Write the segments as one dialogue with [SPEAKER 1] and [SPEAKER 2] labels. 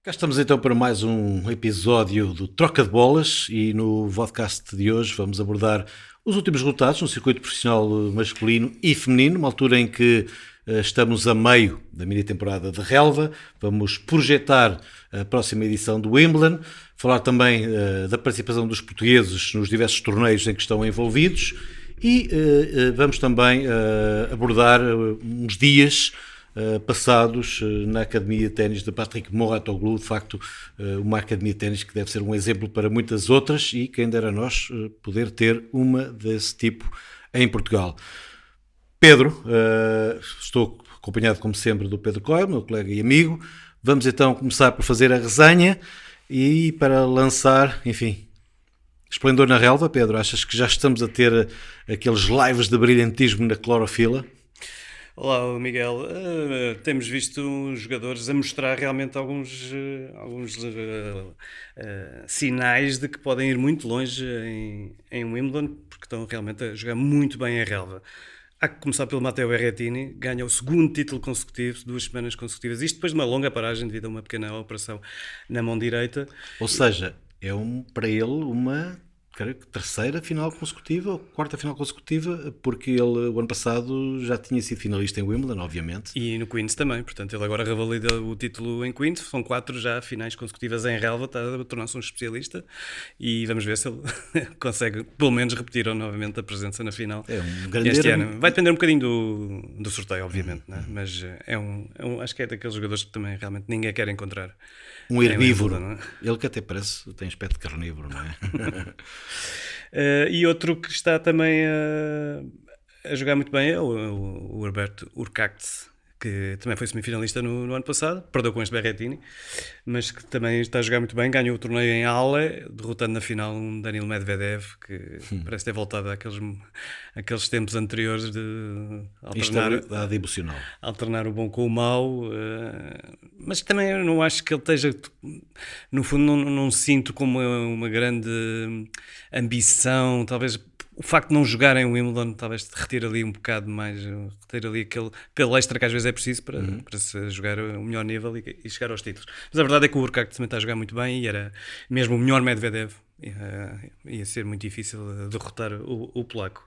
[SPEAKER 1] Cá estamos então para mais um episódio do Troca de Bolas e no podcast de hoje vamos abordar os últimos resultados no circuito profissional masculino e feminino, uma altura em que estamos a meio da mini temporada de relva, vamos projetar a próxima edição do Wimbledon, falar também da participação dos portugueses nos diversos torneios em que estão envolvidos e vamos também abordar uns dias passados na Academia de Ténis de Patrick Mouratoglou, de facto uma Academia de Ténis que deve ser um exemplo para muitas outras e quem dera a nós poder ter uma desse tipo em Portugal. Pedro, estou acompanhado como sempre do Pedro Coelho, meu colega e amigo. Vamos então começar por fazer a resenha e para lançar, enfim, esplendor na relva. Pedro, achas que já estamos a ter aqueles lives de brilhantismo na clorofila?
[SPEAKER 2] Olá, Miguel. Temos visto jogadores a mostrar realmente alguns sinais de que podem ir muito longe em Wimbledon, porque estão realmente a jogar muito bem a relva. Há que começar pelo Matteo Berrettini, ganha o segundo título consecutivo, 2 semanas consecutivas, isto depois de uma longa paragem devido a uma pequena operação na mão direita.
[SPEAKER 1] Ou seja, para ele uma, creio que terceira final consecutiva ou quarta final consecutiva, porque ele o ano passado já tinha sido finalista em Wimbledon, obviamente.
[SPEAKER 2] E no Queens também, portanto ele agora revalida o título em Queens, são 4 já finais consecutivas em relva, está a tornar-se um especialista e vamos ver se ele consegue pelo menos repetir novamente a presença na final este ano. Vai depender um bocadinho do sorteio, obviamente, né? Mas acho que é daqueles jogadores que também realmente ninguém quer encontrar.
[SPEAKER 1] Um herbívoro, não é? Ele que até tem aspecto de carnívoro, não
[SPEAKER 2] é? E outro que está também a jogar muito bem é o Herbert Hurkacz, que também foi semifinalista no ano passado, perdeu com este Berrettini, mas que também está a jogar muito bem, ganhou o torneio em Halle, derrotando na final um Daniil Medvedev, que parece ter voltado àqueles tempos anteriores de alternar o bom com o mau, mas também eu não acho que ele esteja, no fundo não sinto como uma grande ambição, talvez o facto de não jogar em Wimbledon talvez retire ali um bocado mais, retire ali aquele extra que às vezes é preciso para se jogar o melhor nível e chegar aos títulos. Mas a verdade é que o Hurkacz também está a jogar muito bem e era mesmo o melhor Medvedev, ia ser muito difícil derrotar o polaco.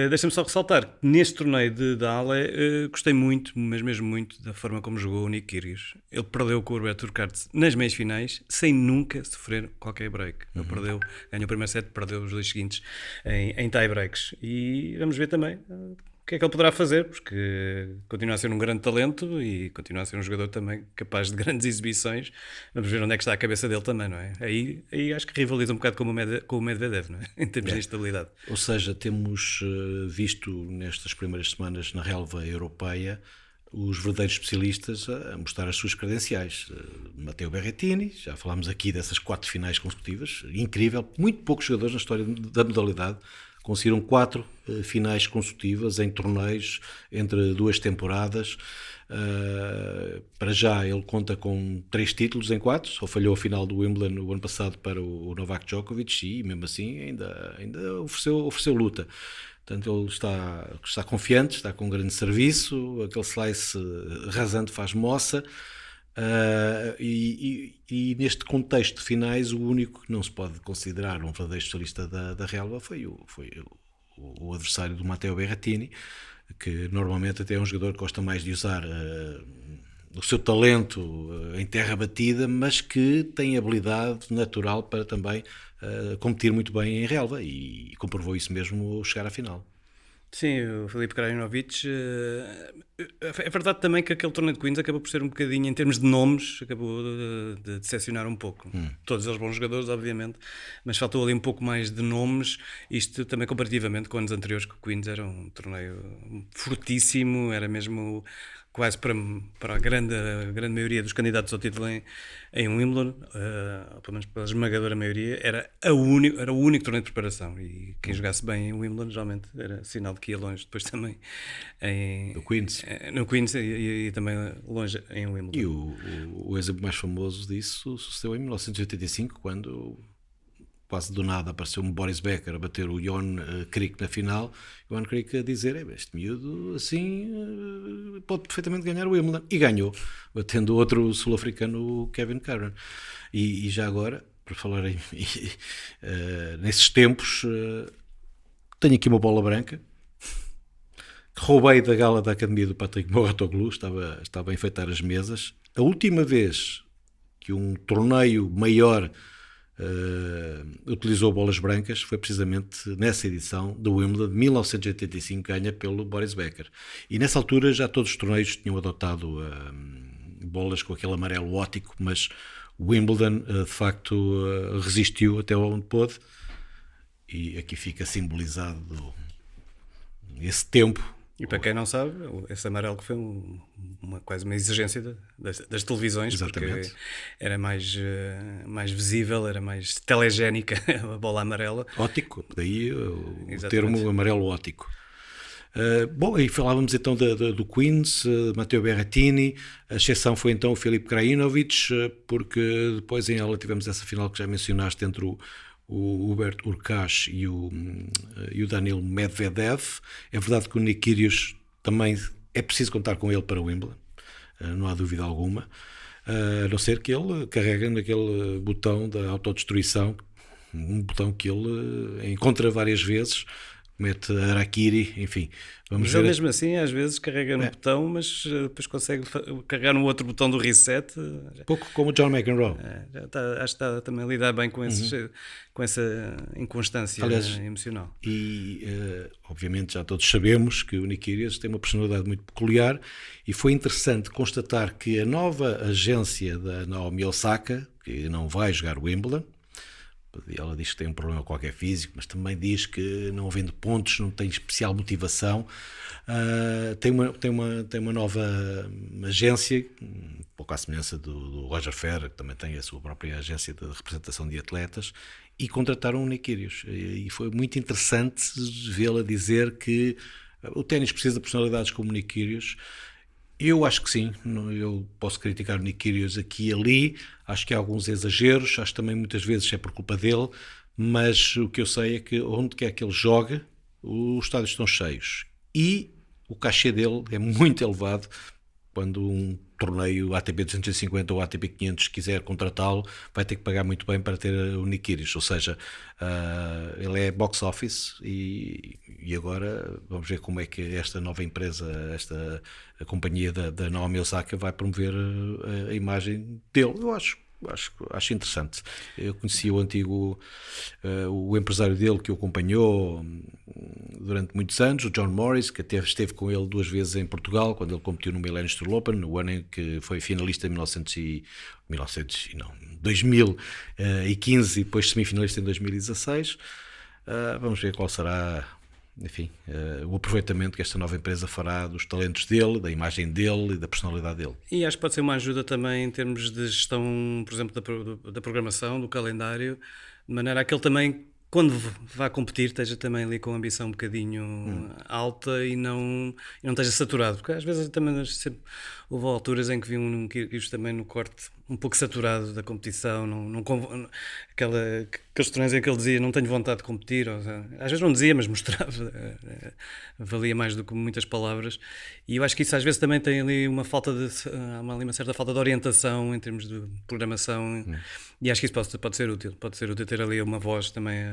[SPEAKER 2] Deixa-me só ressaltar que neste torneio de Halle gostei muito, mas mesmo muito, da forma como jogou o Nick Kyrgios. Ele perdeu com o Herbert Hurkacz nas meias finais sem nunca sofrer qualquer break. Ele ganhou o primeiro set, perdeu os 2 seguintes em tie breaks. E vamos ver também o que é que ele poderá fazer, porque continua a ser um grande talento e continua a ser um jogador também capaz de grandes exibições. Vamos ver onde é que está a cabeça dele também, não é? Aí acho que rivaliza um bocado com o Medvedev, não é? Em termos de instabilidade.
[SPEAKER 1] Ou seja, temos visto nestas primeiras semanas na relva europeia os verdadeiros especialistas a mostrar as suas credenciais. Matteo Berrettini, já falámos aqui dessas 4 finais consecutivas, incrível, muito poucos jogadores na história da modalidade conseguiram 4 finais consecutivas em torneios entre 2 temporadas. Para já ele conta com 3 títulos em 4, só falhou a final do Wimbledon no ano passado para o Novak Djokovic e mesmo assim ainda ofereceu luta. Portanto, ele está confiante, está com um grande serviço, aquele slice rasante faz moça. E neste contexto de finais, o único que não se pode considerar um verdadeiro especialista da relva foi o adversário do Matteo Berrettini, que normalmente até é um jogador que gosta mais de usar o seu talento em terra batida, mas que tem habilidade natural para também competir muito bem em relva e comprovou isso mesmo ao chegar à final.
[SPEAKER 2] Sim, o Filipe Krajinovic. É verdade também que aquele torneio de Queens acabou por ser um bocadinho, em termos de nomes, acabou de decepcionar um pouco. Todos eles bons jogadores, obviamente, mas faltou ali um pouco mais de nomes. Isto também comparativamente com anos anteriores, que o Queens era um torneio fortíssimo, era mesmo quase para a grande maioria dos candidatos ao título em Wimbledon, pelo menos pela esmagadora maioria, era o único torneio de preparação, e quem jogasse bem em Wimbledon geralmente era sinal de que ia longe depois também no Queens e também longe em Wimbledon.
[SPEAKER 1] E o exemplo mais famoso disso sucedeu em 1985, quando quase do nada apareceu-me Boris Becker a bater o Jan Krick na final, o Jan Krick a dizer, este miúdo assim pode perfeitamente ganhar o Wimbledon, e ganhou, batendo outro sul-africano, o Kevin Curran. E já agora, para falar nesses tempos, tenho aqui uma bola branca que roubei da gala da Academia do Patrick Mouratoglou, estava a enfeitar as mesas. A última vez que um torneio maior utilizou bolas brancas foi precisamente nessa edição do Wimbledon de 1985, ganha pelo Boris Becker. E nessa altura já todos os torneios tinham adotado bolas com aquele amarelo óptico, mas o Wimbledon de facto resistiu até onde pôde, e aqui fica simbolizado esse tempo.
[SPEAKER 2] E para quem não sabe, esse amarelo que foi quase uma exigência das televisões.
[SPEAKER 1] Exatamente.
[SPEAKER 2] Porque era mais visível, era mais telegénica a bola amarela.
[SPEAKER 1] Óptico, daí o
[SPEAKER 2] Exatamente.
[SPEAKER 1] termo amarelo óptico. Bom, aí falávamos então do Queens, Matteo Berrettini, a exceção foi então o Filip Krajinovic, porque depois em ela tivemos essa final que já mencionaste entre o Hubert Hurkacz e o Daniil Medvedev. É verdade que o Nick Kyrgios também é preciso contar com ele para o Wimbledon, não há dúvida alguma, a não ser que ele carrega naquele botão da autodestruição, um botão que ele encontra várias vezes, mete harakiri, enfim. Vamos
[SPEAKER 2] Mas
[SPEAKER 1] ver.
[SPEAKER 2] ele mesmo assim às vezes carrega no botão, mas depois consegue carregar no outro botão do reset.
[SPEAKER 1] Pouco como o John McEnroe.
[SPEAKER 2] Acho que está também a lidar bem com essa inconstância. Aliás, emocional.
[SPEAKER 1] E obviamente já todos sabemos que o Nick Kyrgios tem uma personalidade muito peculiar, e foi interessante constatar que a nova agência da Naomi Osaka, que não vai jogar o Wimbledon, ela diz que tem um problema qualquer físico, mas também diz que não havendo pontos, não tem especial motivação. Tem uma nova agência, um pouco à semelhança do Roger Federer, que também tem a sua própria agência de representação de atletas, e contrataram o Nick Kyrgios. E foi muito interessante vê-la dizer que o ténis precisa de personalidades como o Nick Kyrgios. Eu acho que sim, eu posso criticar o Nick Kyrgios aqui e ali, acho que há alguns exageros, acho que também muitas vezes é por culpa dele, mas o que eu sei é que onde quer que ele jogue, os estádios estão cheios, e o cachê dele é muito elevado. Quando um torneio ATP 250 ou ATP 500 quiser contratá-lo, vai ter que pagar muito bem para ter o Nick Kyrgios, ou seja, ele é box office, e agora vamos ver como é que esta nova empresa, a companhia da Naomi Osaka vai promover a imagem dele. Eu acho interessante. Eu conheci o antigo, o empresário dele que o acompanhou durante muitos anos, o John Morris, que até esteve com ele 2 vezes em Portugal, quando ele competiu no Millennium Tour Open, no ano em que foi finalista em 2015 e depois semifinalista em 2016. Vamos ver qual será, enfim, o aproveitamento que esta nova empresa fará dos talentos dele, da imagem dele e da personalidade dele.
[SPEAKER 2] E acho que pode ser uma ajuda também em termos de gestão, por exemplo, da programação, do calendário, de maneira a que ele também, quando vá competir, esteja também ali com a ambição um bocadinho alta e não esteja saturado, porque às vezes também sempre houve alturas em que vi um Kyrgios também no corte um pouco saturado da competição, aqueles torneios em que ele dizia não tenho vontade de competir, ou seja, às vezes não dizia, mas mostrava, valia mais do que muitas palavras, e eu acho que isso às vezes também tem ali uma certa falta de orientação em termos de programação, e acho que isso pode ser útil ter ali uma voz também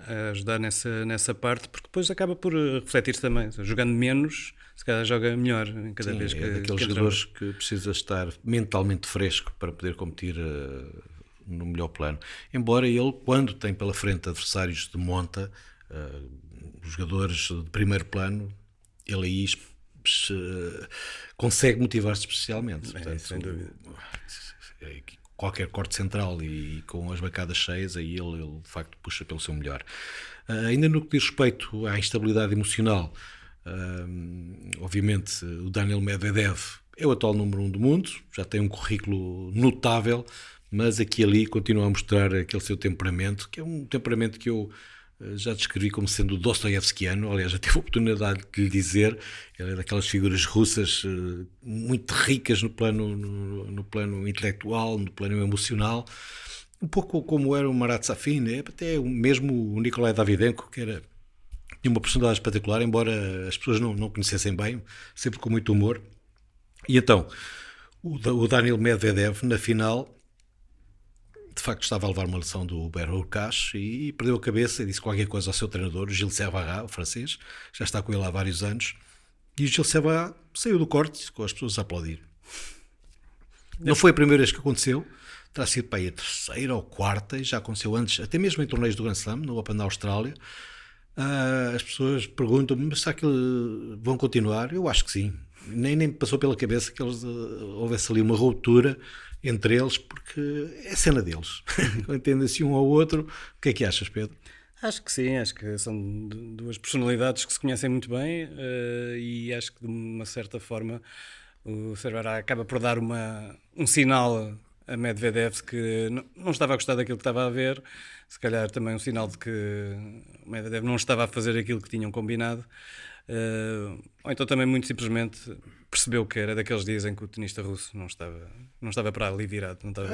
[SPEAKER 2] a ajudar nessa parte, porque depois acaba por refletir-se também, jogando menos, se calhar joga melhor em cada vez que...
[SPEAKER 1] É daqueles jogadores que precisa estar mentalmente fresco para poder competir no melhor plano. Embora ele, quando tem pela frente adversários de monta, jogadores de primeiro plano, ele aí consegue motivar-se especialmente. Portanto,
[SPEAKER 2] sem dúvida.
[SPEAKER 1] Qualquer corte central e com as bancadas cheias, aí ele de facto puxa pelo seu melhor. Ainda no que diz respeito à instabilidade emocional, obviamente o Daniil Medvedev é o atual número 1 do mundo, já tem um currículo notável, mas aqui e ali continua a mostrar aquele seu temperamento, que é um temperamento que eu já descrevi como sendo dostoievskiano. Aliás, já tive a oportunidade de lhe dizer, ele é daquelas figuras russas muito ricas no plano intelectual, no plano emocional, um pouco como era o Marat Safin, até mesmo o Nikolai Davydenko, que tinha uma personalidade particular, embora as pessoas não conhecessem bem, sempre com muito humor. E então, o Daniil Medvedev, na final, de facto estava a levar uma lição do Hubert Hurkacz e perdeu a cabeça e disse qualquer coisa ao seu treinador, o Gilles Servat, o francês, já está com ele há vários anos, e o Gilles Servat saiu do corte com as pessoas a aplaudir. Não foi a primeira vez que aconteceu, terá sido para aí a terceira ou quarta, e já aconteceu antes, até mesmo em torneios do Grand Slam, no Open da Austrália. As pessoas perguntam-me, mas será que vão continuar? Eu acho que sim. Nem me passou pela cabeça que houvesse ali uma ruptura entre eles, porque é cena deles. Entendem-se um ao outro. O que é que achas, Pedro?
[SPEAKER 2] Acho que sim, acho que são duas personalidades que se conhecem muito bem, e acho que de uma certa forma o Servat acaba por dar um sinal a Medvedev que não estava a gostar daquilo que estava a ver, se calhar também um sinal de que o Medvedev não estava a fazer aquilo que tinham combinado, ou então também muito simplesmente percebeu que era daqueles dias em que o tenista russo não estava para ali virado. Não estava,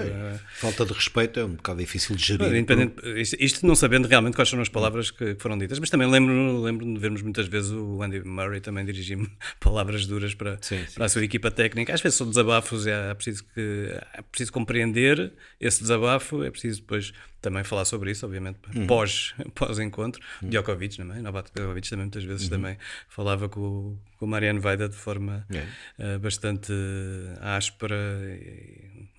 [SPEAKER 1] Falta de respeito é um bocado difícil de gerir.
[SPEAKER 2] Isto não sabendo realmente quais são as palavras que foram ditas, mas também lembro de vermos muitas vezes o Andy Murray também dirigir palavras duras para a sua equipa técnica. Às vezes são desabafos, é preciso compreender esse desabafo, é preciso depois também falar sobre isso, obviamente, pós-encontro. Djokovic também, Novak Djokovic também muitas vezes também falava com o Mariano Vaida de forma bastante áspera,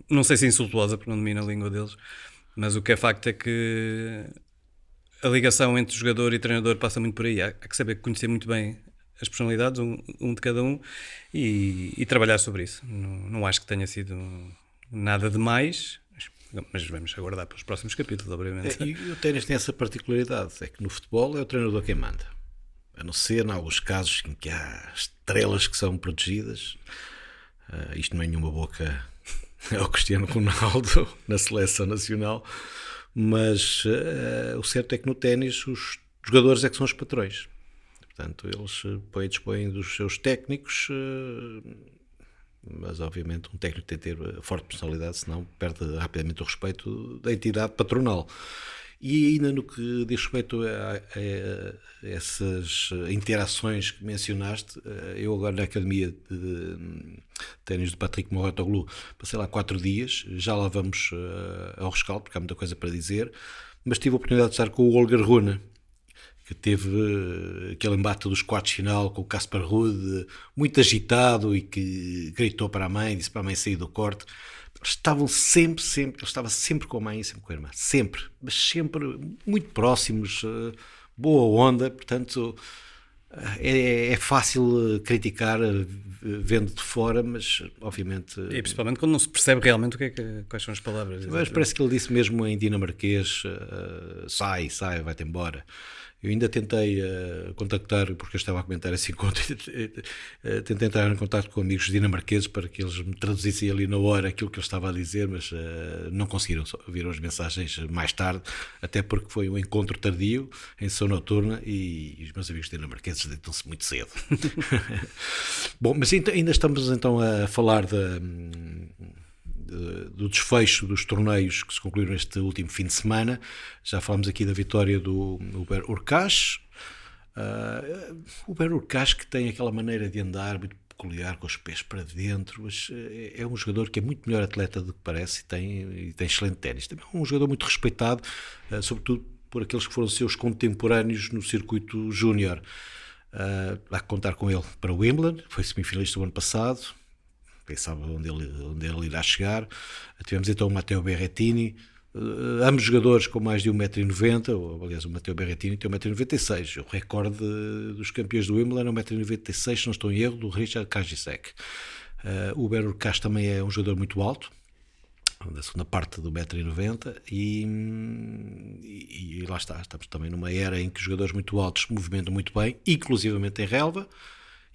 [SPEAKER 2] não sei se insultuosa, porque não domina a língua deles, mas o que é facto é que a ligação entre jogador e treinador passa muito por aí. Há que saber conhecer muito bem as personalidades, um de cada um, e trabalhar sobre isso. Não acho que tenha sido nada demais, mas vamos aguardar pelos próximos capítulos, obviamente.
[SPEAKER 1] E o ténis tem essa particularidade, é que no futebol é o treinador quem manda. A não ser em alguns casos em que há estrelas que são protegidas. Isto não é nenhuma boca ao Cristiano Ronaldo na seleção nacional, mas o certo é que no ténis os jogadores é que são os patrões. Portanto, eles dispõem dos seus técnicos, mas obviamente um técnico tem que ter forte personalidade, senão perde rapidamente o respeito da entidade patronal. E ainda no que diz respeito a essas interações que mencionaste, eu agora na Academia de Ténis do Patrick Mouratoglou passei lá 4 dias, já lá vamos ao rescaldo, porque há muita coisa para dizer, mas tive a oportunidade de estar com o Holger Rune, que teve aquele embate dos quartos de final com o Casper Ruud, muito agitado, e que gritou para a mãe, disse para a mãe sair do corte. Estavam sempre, ele estava sempre com a mãe e sempre com a irmã, sempre, mas sempre muito próximos, boa onda, portanto é fácil criticar vendo de fora, mas obviamente...
[SPEAKER 2] E principalmente quando não se percebe realmente quais são as palavras.
[SPEAKER 1] Mas parece que ele disse mesmo em dinamarquês, sai, vai-te embora. Eu ainda tentei contactar, porque eu estava a comentar esse encontro, tentei entrar em contato com amigos dinamarqueses para que eles me traduzissem ali na hora aquilo que eu estava a dizer, mas não conseguiram, viram as mensagens mais tarde, até porque foi um encontro tardio, em sessão noturna, e os meus amigos dinamarqueses deitam-se muito cedo. Bom, mas ainda estamos então a falar do desfecho dos torneios que se concluíram este último fim de semana. Já falámos aqui da vitória do Hubert Hurkacz. O Hubert Hurkacz, que tem aquela maneira de andar muito peculiar, com os pés para dentro, mas é um jogador que é muito melhor atleta do que parece, e tem excelente ténis. Também é um jogador muito respeitado, sobretudo por aqueles que foram seus contemporâneos no circuito júnior. Há que contar com ele para o Wimbledon, foi semifinalista o ano passado, pensava onde ele irá chegar. Tivemos então o Matteo Berrettini, ambos jogadores com mais de 1,90m, aliás o Matteo Berrettini tem 1,96m, o recorde dos campeões do Wimbledon é 1,96m, se não estou em erro, do Richard Krajicek. O Hubert Hurkacz também é um jogador muito alto, da segunda parte do 1,90m, e lá está, estamos também numa era em que os jogadores muito altos se movimentam muito bem, inclusivamente em relva.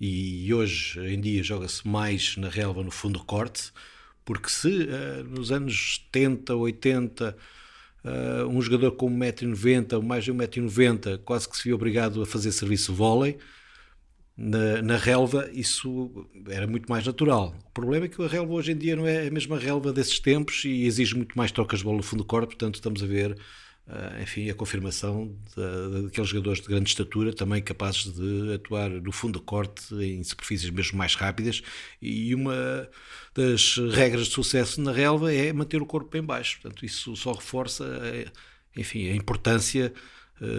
[SPEAKER 1] E hoje em dia joga-se mais na relva, no fundo do corte, porque se nos anos 70, 80, um jogador com 1,90m ou mais de 1,90m quase que se via obrigado a fazer serviço vôlei, Na relva isso era muito mais natural. O problema é que a relva hoje em dia não é a mesma relva desses tempos e exige muito mais trocas de bola no fundo do corpo, portanto estamos a ver, enfim, a confirmação daqueles jogadores de grande estatura também capazes de atuar no fundo do corte em superfícies mesmo mais rápidas, e uma das regras de sucesso na relva é manter o corpo em baixo, portanto isso só reforça, enfim, a importância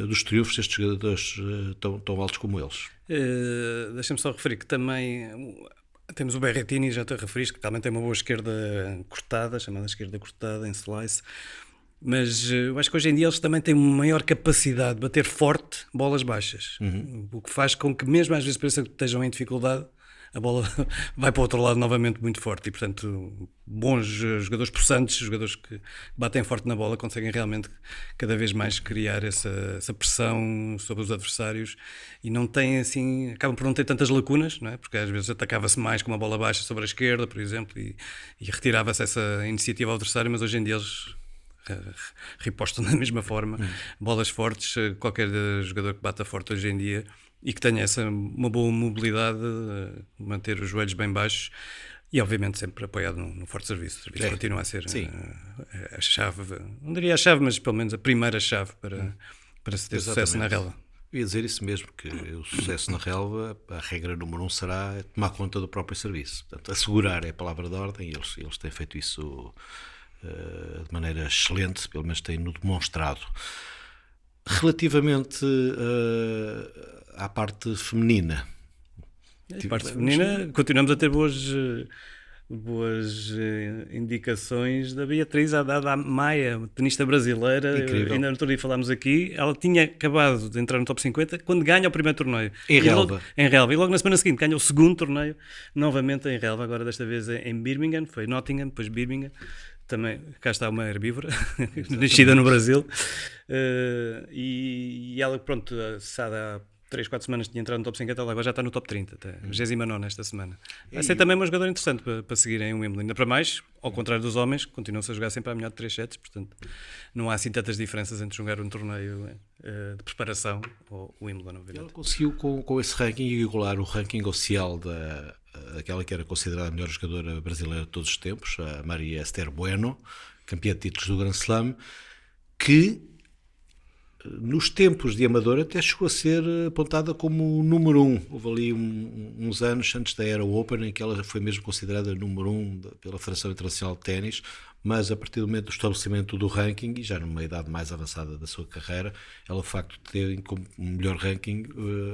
[SPEAKER 1] dos triunfos destes jogadores tão altos como eles.
[SPEAKER 2] Deixa-me só referir que também temos o Berrettini, já te referiste, que também tem uma boa esquerda cortada, chamada esquerda cortada em slice, mas eu acho que hoje em dia eles também têm uma maior capacidade de bater forte bolas baixas, o que faz com que mesmo às vezes pareça que estejam em dificuldade, a bola vai para o outro lado novamente muito forte, e portanto bons jogadores possantes, jogadores que batem forte na bola, conseguem realmente cada vez mais criar essa pressão sobre os adversários, e não têm assim, acabam por não ter tantas lacunas, não é? Porque às vezes atacava-se mais com uma bola baixa sobre a esquerda, por exemplo, e retirava-se essa iniciativa ao adversário, mas hoje em dia eles ripostam da mesma forma, bolas fortes, qualquer jogador que bata forte hoje em dia e que tenha uma boa mobilidade, manter os joelhos bem baixos e obviamente sempre apoiado no forte serviço. O serviço continua a ser a chave, não diria a chave, mas pelo menos a primeira chave para se ter sucesso na relva.
[SPEAKER 1] Eu ia dizer isso mesmo, que o sucesso na relva, a regra número 1 será tomar conta do próprio serviço. Portanto, assegurar é a palavra de ordem, e eles têm feito isso de maneira excelente, pelo menos têm-no demonstrado. Relativamente à parte feminina.
[SPEAKER 2] A parte feminina, continuamos a ter boas indicações da Beatriz Haddad Maia, tenista brasileira. Ainda no outro dia falámos aqui, ela tinha acabado de entrar no top 50 quando ganha o primeiro torneio.
[SPEAKER 1] Em relva.
[SPEAKER 2] E logo na semana seguinte ganha o segundo torneio, novamente em relva, agora desta vez em Birmingham, foi Nottingham, depois Birmingham. Também, cá está uma herbívora, nascida no Brasil, e ela, pronto, há 3, 4 semanas tinha entrado no top 50, ela agora já está no top 30, até 29 esta semana. Vai ser também uma jogadora interessante para seguir em Wimbledon, ainda para mais, ao contrário dos homens, continuam-se a jogar sempre a melhor de 3 sets, portanto não há assim tantas diferenças entre jogar um torneio de preparação ou o Wimbledon, obviamente.
[SPEAKER 1] Ela conseguiu com esse ranking igualar o ranking oficial daquela que era considerada a melhor jogadora brasileira de todos os tempos, a Maria Esther Bueno, campeã de títulos do Grand Slam, que nos tempos de amador até chegou a ser apontada como o número 1. Houve ali uns anos antes da era Open em que ela foi mesmo considerada número 1 pela Federação Internacional de Ténis, mas a partir do momento do estabelecimento do ranking, e já numa idade mais avançada da sua carreira, ela de facto teve como melhor ranking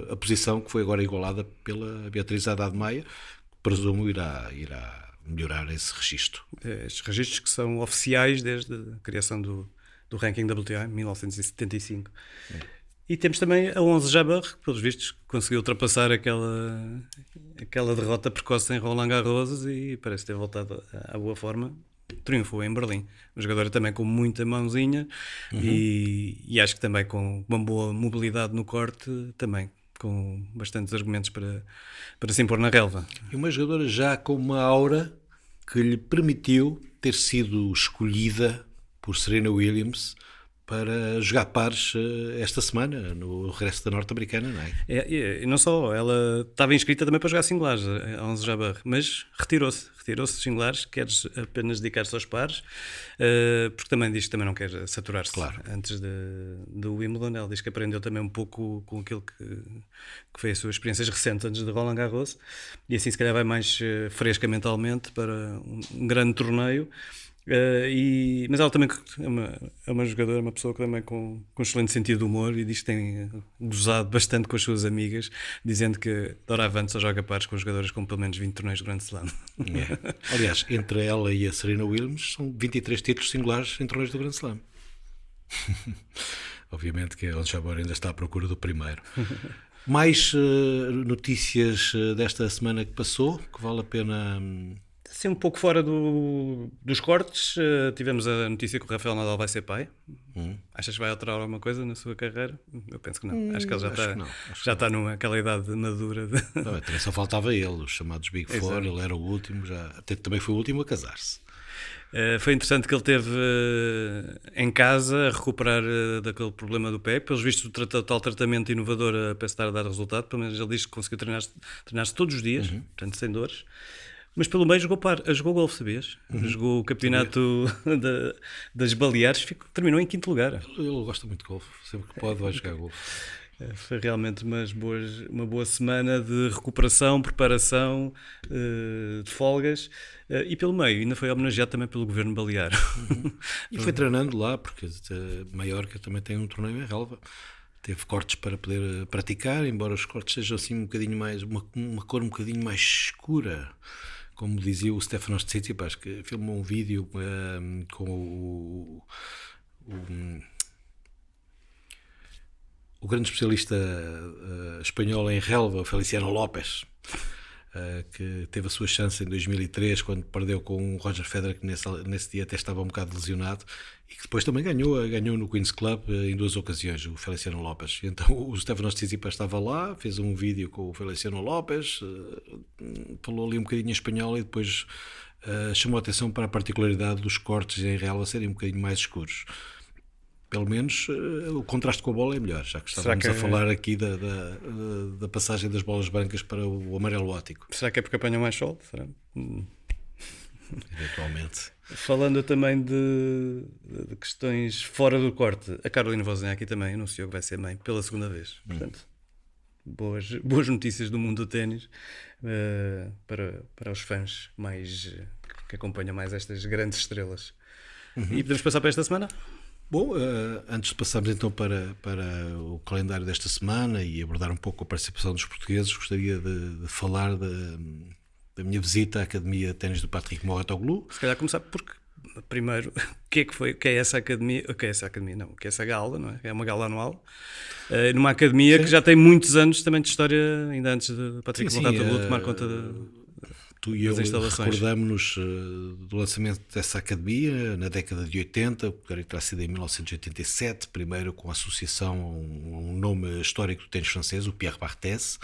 [SPEAKER 1] a posição que foi agora igualada pela Beatriz Haddad Maia, que presumo irá melhorar esse registro.
[SPEAKER 2] Estes registros que são oficiais desde a criação do ranking WTA em 1975. E temos também a 11 Jabeur, que pelos vistos conseguiu ultrapassar aquela derrota precoce em Roland Garros e parece ter voltado à boa forma. Triunfou em Berlim. Uma jogadora também com muita mãozinha e acho que também com uma boa mobilidade no corte, também com bastantes argumentos para se impor na relva.
[SPEAKER 1] E uma jogadora já com uma aura que lhe permitiu ter sido escolhida por Serena Williams para jogar pares esta semana, no regresso da norte-americana, não é?
[SPEAKER 2] E não só, ela estava inscrita também para jogar singlares, a 11 Jabeur, mas retirou-se dos singlares, quer apenas dedicar-se aos pares, porque também diz que também não quer saturar-se antes do Wimbledon. Ela diz que aprendeu também um pouco com aquilo que foi as suas experiências recentes antes de Roland Garros, e assim se calhar vai mais fresca mentalmente para um grande torneio. Mas ela também é uma jogadora, uma pessoa que também com excelente sentido de humor, e diz que tem gozado bastante com as suas amigas, dizendo que doravante só joga pares com jogadoras com pelo menos 20 torneios de Grand Slam.
[SPEAKER 1] Aliás, entre ela e a Serena Williams são 23 títulos singulares em torneios do Grand Slam. Obviamente que a 11 Jabeur ainda está à procura do primeiro. Mais notícias desta semana que passou, que vale a pena...
[SPEAKER 2] Assim, um pouco fora dos cortes, tivemos a notícia que o Rafael Nadal vai ser pai. Achas que vai alterar alguma coisa na sua carreira? Eu penso que não. Acho que ele já está naquela idade madura.
[SPEAKER 1] Não, também só faltava ele, os chamados Big Four. Ele era o último, também foi o último a casar-se.
[SPEAKER 2] Foi interessante que ele teve em casa a recuperar daquele problema do pé. Pelos vistos, o tal tratamento inovador parece estar a dar resultado. Pelo menos ele diz que conseguiu treinar-se todos os dias, portanto, sem dores. Mas pelo meio jogou golfe, sabias? Jogou o campeonato das Baleares, terminou em 5º lugar.
[SPEAKER 1] Ele gosta muito de golfe, sempre que pode vai jogar golfe.
[SPEAKER 2] Foi realmente uma boa semana de recuperação, preparação, de folgas, e pelo meio ainda foi homenageado também pelo governo balear.
[SPEAKER 1] E foi treinando lá, porque Maiorca também tem um torneio em relva. Teve cortes para poder praticar, embora os cortes sejam assim um bocadinho mais, uma cor um bocadinho mais escura. Como dizia o Stefanos Tsitsipas, que filmou um vídeo com o grande especialista espanhol em relva, Feliciano Lopes, que teve a sua chance em 2003, quando perdeu com o Roger Federer, que nesse dia até estava um bocado lesionado, e que depois também ganhou no Queen's Club em 2 ocasiões, o Feliciano Lopes. Então o Stefanos Tsitsipas estava lá, fez um vídeo com o Feliciano Lopes, falou ali um bocadinho em espanhol e depois chamou a atenção para a particularidade dos cortes em relva serem um bocadinho mais escuros. Pelo menos o contraste com a bola é melhor, já que estávamos a falar aqui da passagem das bolas brancas para o amarelo óptico.
[SPEAKER 2] Será que é porque apanham mais sol? Será?
[SPEAKER 1] Eventualmente.
[SPEAKER 2] Falando também de questões fora do corte, a Caroline Wozniacki também anunciou que vai ser mãe pela 2ª vez. Portanto, boas notícias do mundo do ténis para os fãs que acompanham mais estas grandes estrelas. E podemos passar para esta semana?
[SPEAKER 1] Bom, antes de passarmos então para o calendário desta semana e abordar um pouco a participação dos portugueses, gostaria de falar da minha visita à Academia de Ténis do Patrick Mouratoglou.
[SPEAKER 2] Se calhar começar porque, primeiro, o que é essa academia? O que é essa academia? Não, o que é essa gala, não é? É uma gala anual. Numa academia que já tem muitos anos também de história, ainda antes de Patrick Mouratoglou tomar conta
[SPEAKER 1] Tu e eu recordamos-nos do lançamento dessa academia na década de 80, que terá sido em 1987, primeiro com a associação a um nome histórico do ténis francês, o Pierre Barthès.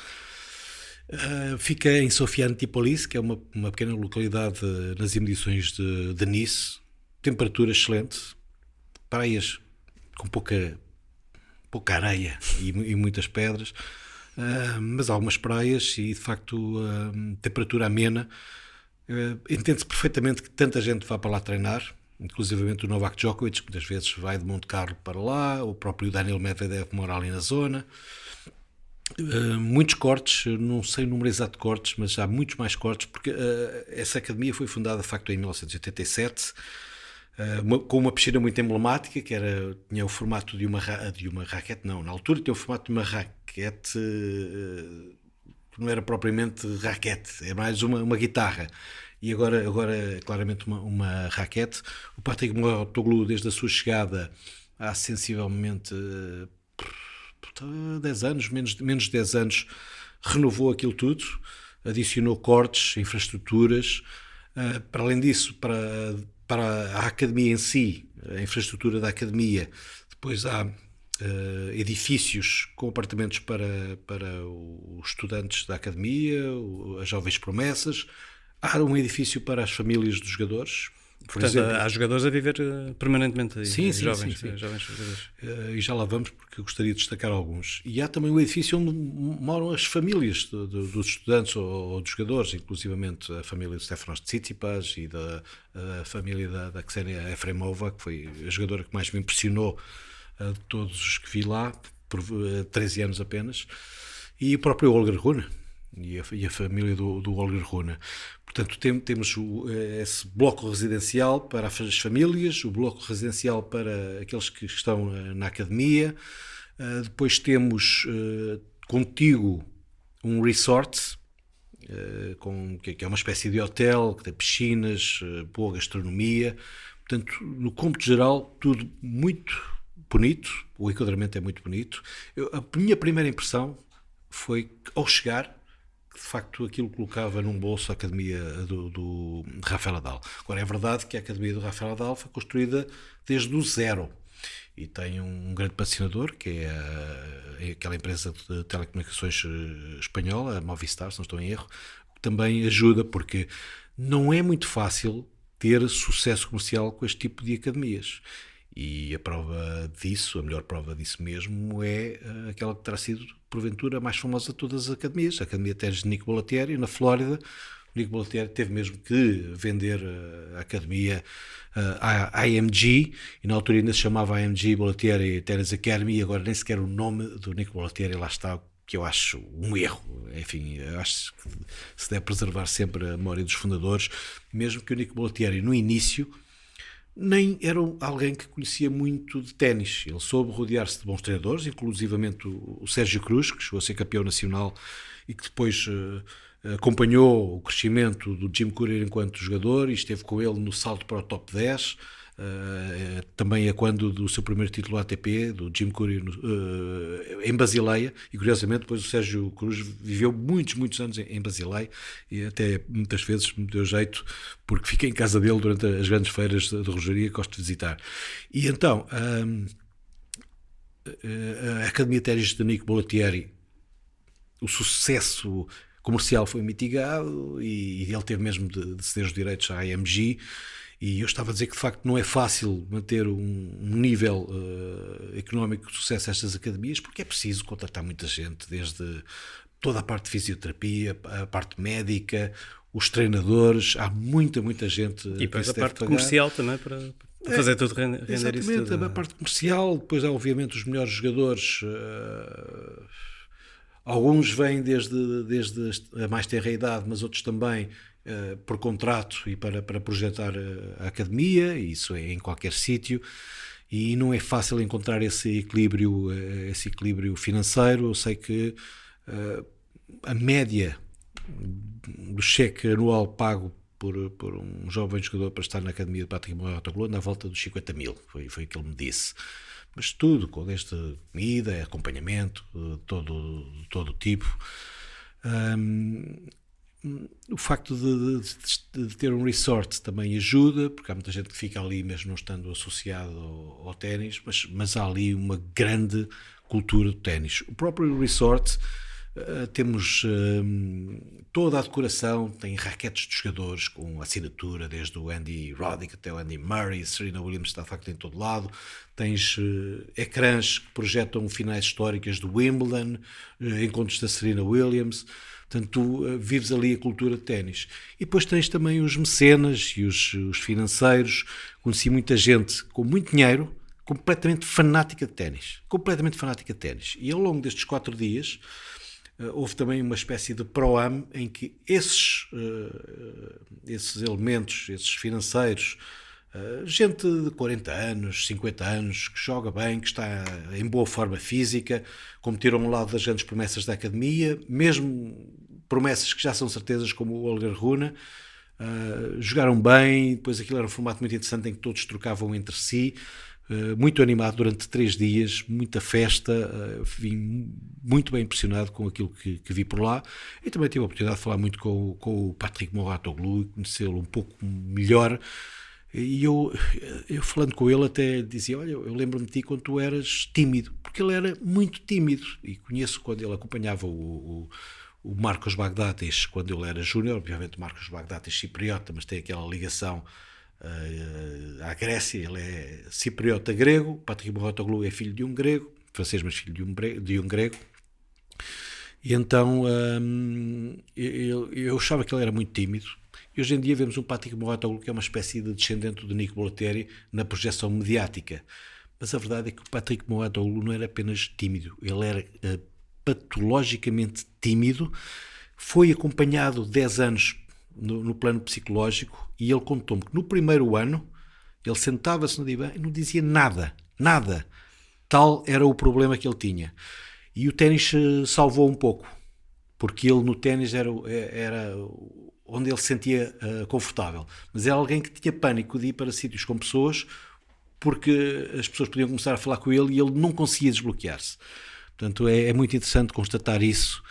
[SPEAKER 1] Fica em Sophia Antipolis, que é uma pequena localidade nas imediações de Nice. Temperatura excelente, praias com pouca areia e muitas pedras. Mas há algumas praias e de facto temperatura amena. Entende-se perfeitamente que tanta gente vá para lá treinar, inclusivamente o Novak Djokovic, que muitas vezes vai de Monte Carlo para lá, o próprio Daniel Medvedev mora ali na zona. Muitos cortes, não sei o número exato de cortes, mas há muitos mais cortes, porque essa academia foi fundada de facto em 1987, com uma piscina muito emblemática, tinha o formato de uma raquete, não, na altura tinha o formato de uma raquete, não era propriamente raquete, é mais uma guitarra, e agora é claramente uma raquete. O Patrick Mouratoglou, desde a sua chegada há sensivelmente 10 anos, menos de 10 anos, renovou aquilo tudo, adicionou cortes, infraestruturas, para além disso, para a academia em si, a infraestrutura da academia, depois há edifícios com apartamentos para os estudantes da academia, as jovens promessas, há um edifício para as famílias dos jogadores.
[SPEAKER 2] Portanto, há jogadores a viver permanentemente aí,
[SPEAKER 1] sim,
[SPEAKER 2] jovens
[SPEAKER 1] jogadores.
[SPEAKER 2] E
[SPEAKER 1] já lá vamos, porque eu gostaria de destacar alguns. E há também um edifício onde moram as famílias dos estudantes ou dos jogadores, inclusivamente a família de Stefanos Tsitsipas e da família da Ksenia Efremova, que foi a jogadora que mais me impressionou de todos os que vi lá, por 13 anos apenas, e o próprio Holger Rune e a família do Holger Rune. Portanto, temos esse bloco residencial para as famílias, o bloco residencial para aqueles que estão na academia. Depois temos contíguo um resort, que é uma espécie de hotel, que tem piscinas, boa gastronomia. Portanto, no cômputo geral, tudo muito bonito, o enquadramento é muito bonito. A minha primeira impressão foi que, ao chegar, de facto aquilo colocava num bolso a academia do Rafael Nadal. Agora, é verdade que a academia do Rafael Nadal foi construída desde o zero e tem um grande patrocinador, que é aquela empresa de telecomunicações espanhola, a Movistar, se não estou em erro, que também ajuda, porque não é muito fácil ter sucesso comercial com este tipo de academias. E a prova disso, a melhor prova disso mesmo, é aquela que terá sido, porventura, a mais famosa de todas as academias, a Academia de Ténis de Nick Bollettieri, na Flórida. O Nick Bollettieri teve mesmo que vender a academia à IMG, e na altura ainda se chamava IMG Bollettieri Tennis Academy, e agora nem sequer o nome do Nick Bollettieri lá está, que eu acho um erro. Enfim, eu acho que se deve preservar sempre a memória dos fundadores, mesmo que o Nick Bollettieri, no início, nem era alguém que conhecia muito de ténis. Ele soube rodear-se de bons treinadores, inclusivamente o Sérgio Cruz, que chegou a ser campeão nacional e que depois acompanhou o crescimento do Jim Courier enquanto jogador e esteve com ele no salto para o top 10. Também é quando do seu primeiro título ATP, do Jim Courier, em Basileia, e curiosamente depois o Sérgio Cruz viveu muitos anos em Basileia, e até muitas vezes me deu jeito porque fiquei em casa dele durante as grandes feiras de rojaria que gosto de visitar. E então a Academia de Ténis de Nick Bollettieri, o sucesso comercial foi mitigado e ele teve mesmo de ceder os direitos à AMG. E eu estava a dizer que de facto não é fácil manter um nível económico de sucesso a estas academias, porque é preciso contratar muita gente, desde toda a parte de fisioterapia, a parte médica, os treinadores, há muita gente.
[SPEAKER 2] E depois a parte comercial também para fazer tudo render
[SPEAKER 1] exatamente,
[SPEAKER 2] isso tudo.
[SPEAKER 1] A parte comercial, depois há obviamente os melhores jogadores. Alguns vêm desde a mais tenra idade, mas outros também por contrato e para projetar a academia, e isso é em qualquer sítio, e não é fácil encontrar esse equilíbrio financeiro. Eu sei que a média do cheque anual pago por um jovem jogador para estar na academia de Patrick Mouratoglou na volta dos 50 mil, foi o que ele me disse. Mas tudo, com desde comida, acompanhamento, todo o tipo. O facto de ter um resort também ajuda, porque há muita gente que fica ali mesmo não estando associado ao ténis, mas há ali uma grande cultura do ténis. O próprio resort, temos toda a decoração, tem raquetes de jogadores com assinatura, desde o Andy Roddick até o Andy Murray, Serena Williams está de facto em todo lado. Tens ecrãs que projetam finais históricas do Wimbledon, encontros da Serena Williams. Portanto, tu vives ali a cultura de ténis. E depois tens também os mecenas e os financeiros. Conheci muita gente com muito dinheiro, completamente fanática de ténis. Completamente fanática de ténis. E ao longo destes 4 dias, houve também uma espécie de pro-am em que esses elementos, esses financeiros, gente de 40 anos, 50 anos, que joga bem, que está em boa forma física, competiram ao lado das grandes promessas da academia, mesmo promessas que já são certezas, como o Holger Rune, jogaram bem. Depois aquilo era um formato muito interessante em que todos trocavam entre si, muito animado durante 3 dias, muita festa. Vim muito bem impressionado com aquilo que vi por lá, e também tive a oportunidade de falar muito com o Patrick Mouratoglou e conhecê-lo um pouco melhor. E eu falando com ele até dizia: olha, eu lembro-me de ti quando tu eras tímido, porque ele era muito tímido, e conheço quando ele acompanhava o Marcos Baghdatis quando ele era júnior. Obviamente o Marcos Baghdatis cipriota, mas tem aquela ligação à Grécia. Ele é cipriota grego. Patrick Mouratoglou é filho de um grego, francês, mas filho de um grego. E então eu achava que ele era muito tímido. E hoje em dia vemos um Patrick Mouratoglou que é uma espécie de descendente de Nick Bollettieri na projeção mediática. Mas a verdade é que o Patrick Mouratoglou não era apenas tímido, ele era patologicamente tímido. Foi acompanhado 10 anos no plano psicológico, e ele contou-me que no primeiro ano ele sentava-se no divã e não dizia nada. Tal era o problema que ele tinha. E o ténis salvou um pouco, porque ele no ténis era onde ele se sentia confortável, mas era alguém que tinha pânico de ir para sítios com pessoas, porque as pessoas podiam começar a falar com ele e ele não conseguia desbloquear-se. Portanto, é muito interessante constatar isso,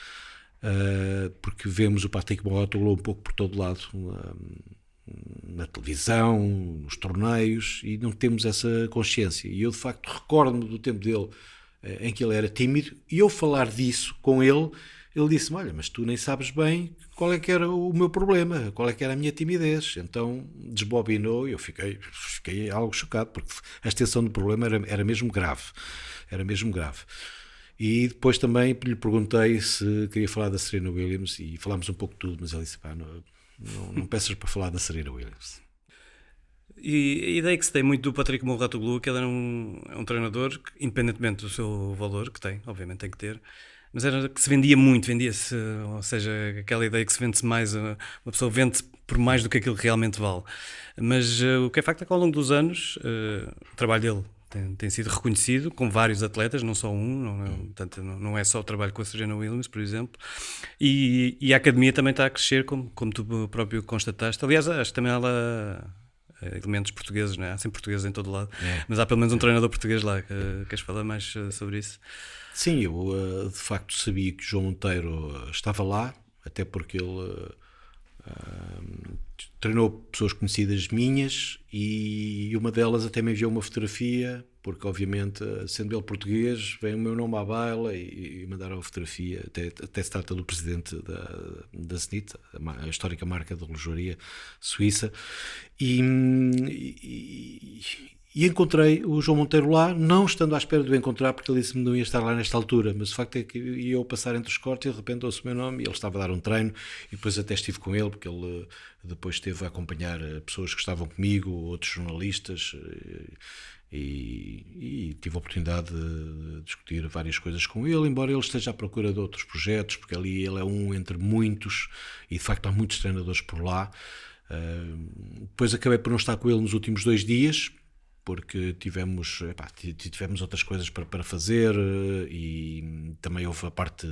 [SPEAKER 1] porque vemos o Patrick Mouratoglou um pouco por todo lado, na televisão, nos torneios, e não temos essa consciência. E eu, de facto, recordo-me do tempo dele em que ele era tímido, e eu falar disso com ele ele disse-me, olha, mas tu nem sabes bem qual é que era o meu problema, qual é que era a minha timidez. Então desbobinou e eu fiquei algo chocado, porque a extensão do problema era mesmo grave. Era mesmo grave. E depois também lhe perguntei se queria falar da Serena Williams e falámos um pouco de tudo, mas ele disse, pá, não peças para falar da Serena Williams.
[SPEAKER 2] E a ideia que se tem muito do Patrick Mouratoglou, que ele era um treinador que, independentemente do seu valor, que tem, obviamente tem que ter, mas era que se vendia muito, vendia-se, ou seja, aquela ideia que se vende-se mais, uma pessoa vende-se por mais do que aquilo que realmente vale. Mas o que é facto é que ao longo dos anos o trabalho dele tem sido reconhecido com vários atletas, não só um, portanto, não é só o trabalho com a Serena Williams, por exemplo, e a academia também está a crescer, como tu próprio constataste. Aliás, acho que também ela... elementos portugueses, não é? Há sempre portugueses em todo lado, mas há pelo menos um treinador português lá. Queres falar mais sobre isso?
[SPEAKER 1] Sim, eu de facto sabia que o João Monteiro estava lá, até porque ele treinou pessoas conhecidas minhas e uma delas até me enviou uma fotografia, porque obviamente, sendo ele português, vem o meu nome à baila e mandaram a fotografia, até se trata do presidente da Zenit, a histórica marca de relojoaria suíça, e encontrei o João Monteiro lá, não estando à espera de o encontrar, porque ele disse-me que não ia estar lá nesta altura, mas o facto é que ia eu passar entre os cortes e de repente ouço o meu nome e ele estava a dar um treino e depois até estive com ele, porque ele depois esteve a acompanhar pessoas que estavam comigo, outros jornalistas, e tive a oportunidade de discutir várias coisas com ele, embora ele esteja à procura de outros projetos, porque ali ele é um entre muitos e de facto há muitos treinadores por lá. Depois acabei por não estar com ele nos últimos 2 dias, porque tivemos outras coisas para fazer e também houve a parte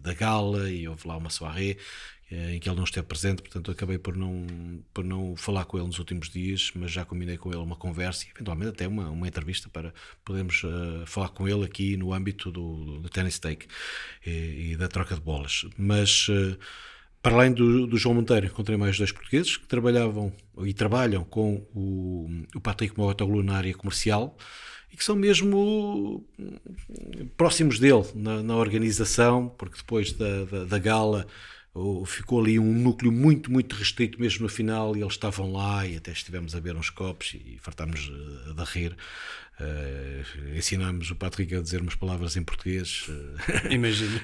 [SPEAKER 1] da gala e houve lá uma soirée em que ele não esteve presente, portanto acabei por não falar com ele nos últimos dias, mas já combinei com ele uma conversa e eventualmente até uma entrevista para podermos falar com ele aqui no âmbito do Tennis Take e da troca de bolas. Mas para além do João Monteiro, encontrei mais 2 portugueses que trabalhavam e trabalham com o Patrick Mouratoglou na área comercial e que são mesmo próximos dele na organização, porque depois da gala ficou ali um núcleo muito, muito restrito mesmo no final e eles estavam lá e até estivemos a beber uns copos e fartámos de rir. Ensinámos o Patrick a dizer umas palavras em português.
[SPEAKER 2] Imagino.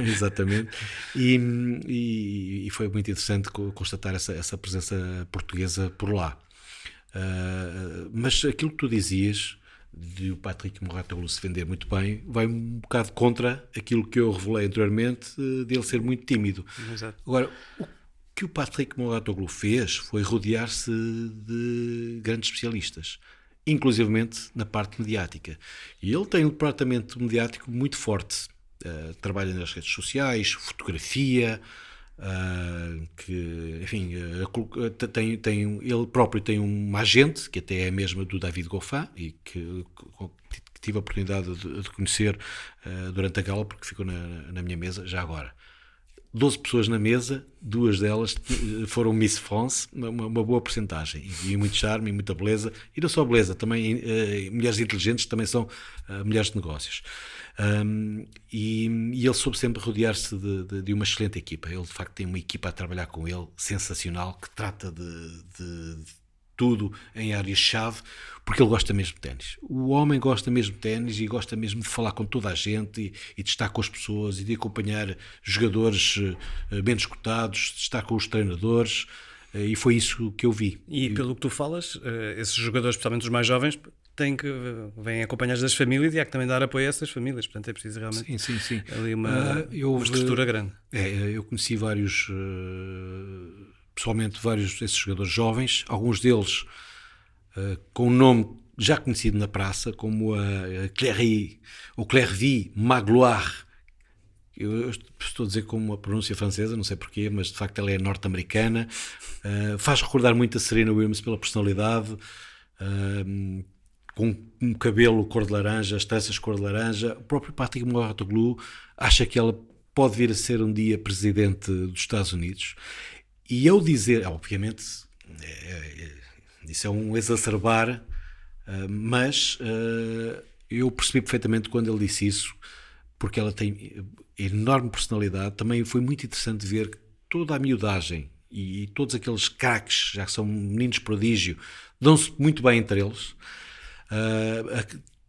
[SPEAKER 1] Exatamente. E foi muito interessante constatar essa presença portuguesa por lá. Mas aquilo que tu dizias de o Patrick Mouratoglou se vender muito bem vai um bocado contra aquilo que eu revelei anteriormente de ele ser muito tímido.
[SPEAKER 2] Exato.
[SPEAKER 1] Agora, o que o Patrick Mouratoglou fez foi rodear-se de grandes especialistas, inclusivamente na parte mediática. E ele tem um departamento mediático muito forte. Trabalha nas redes sociais, fotografia, que, enfim, ele próprio tem uma agente, que até é a mesma do David Goffin, e que tive a oportunidade de conhecer durante a gala, porque ficou na minha mesa, já agora. 12 pessoas na mesa, 2 delas foram Miss France, uma boa porcentagem, e muito charme, e muita beleza, e não só beleza, também mulheres inteligentes também são mulheres de negócios. E ele soube sempre rodear-se de uma excelente equipa. Ele de facto tem uma equipa a trabalhar com ele sensacional, que trata de tudo em áreas-chave, porque ele gosta mesmo de ténis. O homem gosta mesmo de ténis e gosta mesmo de falar com toda a gente e de estar com as pessoas e de acompanhar jogadores menos cotados, de estar com os treinadores, e foi isso que eu vi.
[SPEAKER 2] E pelo que tu falas, esses jogadores, especialmente os mais jovens, vêm acompanhados das famílias e há que também dar apoio a essas famílias, portanto é preciso realmente
[SPEAKER 1] sim.
[SPEAKER 2] ali uma estrutura grande.
[SPEAKER 1] Eu conheci vários, pessoalmente vários desses jogadores jovens, alguns deles com um nome já conhecido na praça, como a Clairvy Magloire. Eu estou a dizer com uma pronúncia francesa, não sei porquê, mas de facto ela é norte-americana. Faz recordar muito a Serena Williams pela personalidade, com um cabelo cor de laranja, as tranças cor de laranja. O próprio Patrick Mouratoglou acha que ela pode vir a ser um dia presidente dos Estados Unidos. E eu dizer, obviamente, isso é um exacerbar, mas eu percebi perfeitamente quando ele disse isso, porque ela tem enorme personalidade. Também foi muito interessante ver toda a miudagem e todos aqueles craques, já que são meninos prodígio, dão-se muito bem entre eles.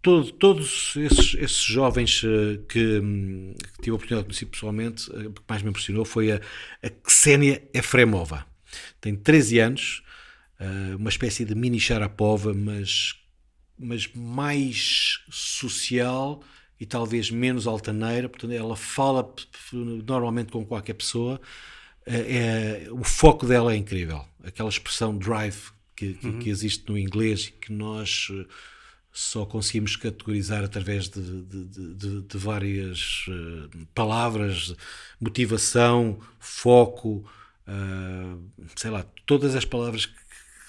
[SPEAKER 1] Todos esses jovens que tive a oportunidade de conhecer pessoalmente, o que mais me impressionou foi a Ksenia Efremova. Tem 13 anos, uma espécie de mini Sharapova, mas mais social e talvez menos altaneira. Portanto, ela fala normalmente com qualquer pessoa. O foco dela é incrível. Aquela expressão drive que existe no inglês e que nós só conseguimos categorizar através de várias palavras, motivação, foco, sei lá, todas as palavras que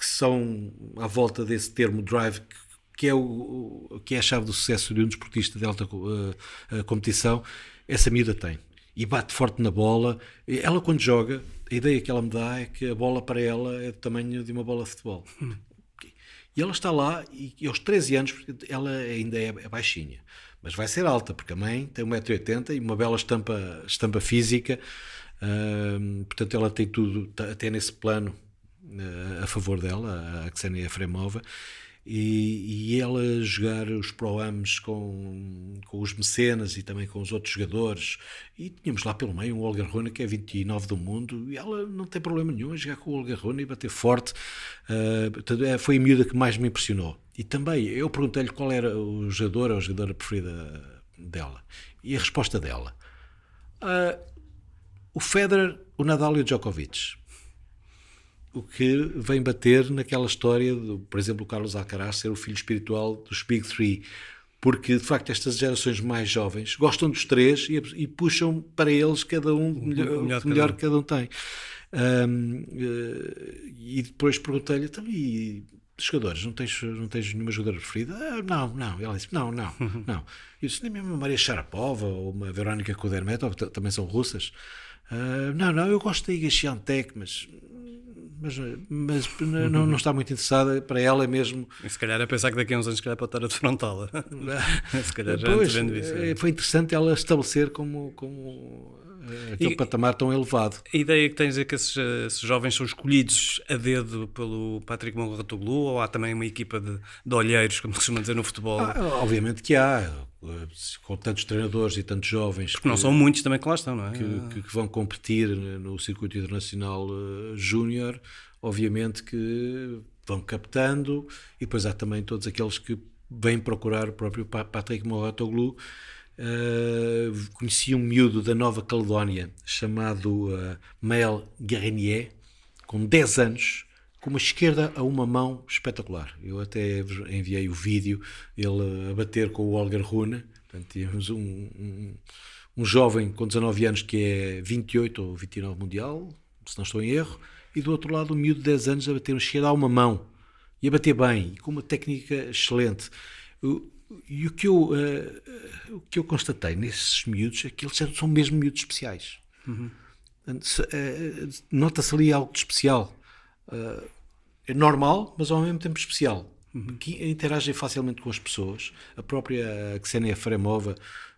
[SPEAKER 1] são à volta desse termo drive, que é a chave do sucesso de um desportista de alta competição. Essa miúda tem. E bate forte na bola. Ela, quando joga, a ideia que ela me dá é que a bola para ela é do tamanho de uma bola de futebol. E ela está lá, e aos 13 anos, ela ainda é baixinha, mas vai ser alta, porque a mãe tem 1,80 m e uma bela estampa física. Portanto, ela tem tudo, até nesse plano, a favor dela, a Ksenia Efremova. E ela jogar os Pro-Ams com os mecenas e também com os outros jogadores, e tínhamos lá pelo meio um Olga Rune que é 29 do mundo, e ela não tem problema nenhum em jogar com o Olga Rune e bater forte. Portanto, foi a miúda que mais me impressionou. E também eu perguntei-lhe qual era o jogador ou a jogadora preferida dela, e a resposta dela: o Federer, o Nadal e o Djokovic. O que vem bater naquela história de, por exemplo, o Carlos Alcaraz ser o filho espiritual dos Big Three, porque de facto estas gerações mais jovens gostam dos três e puxam para eles cada um o melhor que cada um tem. E depois perguntei-lhe: então, e jogadores, não tens nenhuma jogadora preferida? Não. Ela disse: não. Eu disse: nem mesmo uma Maria Sharapova ou uma Verónica Kudermetova, também são russas. Não, eu gosto da Iga Swiatek, mas não está muito interessada. Para ela é mesmo.
[SPEAKER 2] E se calhar é pensar que daqui a uns anos pode estar a defrontá-la. Se calhar já
[SPEAKER 1] pois,
[SPEAKER 2] vendo isso.
[SPEAKER 1] Foi interessante ela estabelecer como aquele patamar tão elevado.
[SPEAKER 2] A ideia que tens é que esses jovens são escolhidos a dedo pelo Patrick Mouratoglou, ou há também uma equipa de olheiros, como se costuma dizer no futebol?
[SPEAKER 1] Obviamente que há, com tantos treinadores e tantos jovens.
[SPEAKER 2] Porque não são muitos também que lá estão, não é?
[SPEAKER 1] Que vão competir no circuito internacional júnior, obviamente que vão captando, e depois há também todos aqueles que vêm procurar o próprio Patrick Mouratoglou. Conheci um miúdo da Nova Caledónia chamado Maël Guerinier, com 10 anos, com uma esquerda a uma mão espetacular. Eu até enviei o vídeo, ele a bater com o Holger Rune. Portanto, tínhamos um jovem com 19 anos que é 28 ou 29 mundial, se não estou em erro, e do outro lado um miúdo de 10 anos a bater uma esquerda a uma mão, e a bater bem, e com uma técnica excelente. E o que eu constatei nesses miúdos é que eles são mesmo miúdos especiais. Nota-se ali algo de especial. É normal, mas ao mesmo tempo especial. Que interagem facilmente com as pessoas. A própria Ksenia Efremova,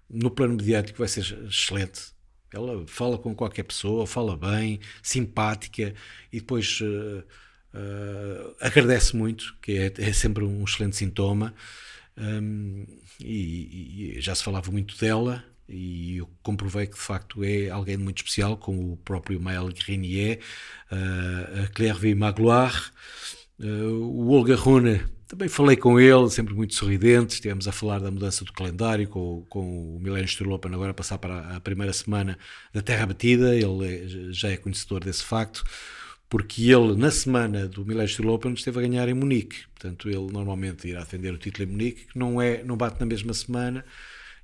[SPEAKER 1] no plano mediático, vai ser excelente. Ela fala com qualquer pessoa, fala bem, simpática, e depois agradece muito, que é sempre um excelente sintoma. E já se falava muito dela, e eu comprovei que de facto é alguém muito especial, com o próprio Maël Guerinier, a Claire Magloire, o Olga Rune. Também falei com ele, sempre muito sorridente. Estivemos a falar da mudança do calendário, com o Millennium Open agora a passar para a primeira semana da Terra Batida. Ele já é conhecedor desse facto, porque ele, na semana do Millennium Open, esteve a ganhar em Munique. Portanto, ele normalmente irá defender o título em Munique, que não bate na mesma semana.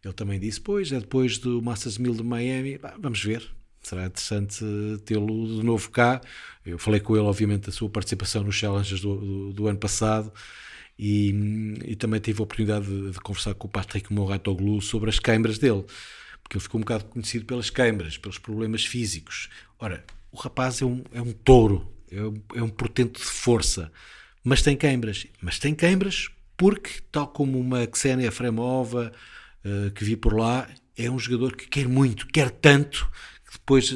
[SPEAKER 1] Ele também disse: pois, é depois do Masters 1000 de Miami. Vamos ver. Será interessante tê-lo de novo cá. Eu falei com ele, obviamente, da sua participação nos Challenges do ano passado, e também tive a oportunidade de conversar com o Patrick Mouratoglou sobre as queimbras dele, porque ele ficou um bocado conhecido pelas queimbras, pelos problemas físicos. Ora, o rapaz é um touro, é um portento de força, mas tem queimbras. Mas tem queimbras porque, tal como uma Ksenia Efremova que vi por lá, é um jogador que quer muito, quer tanto, que depois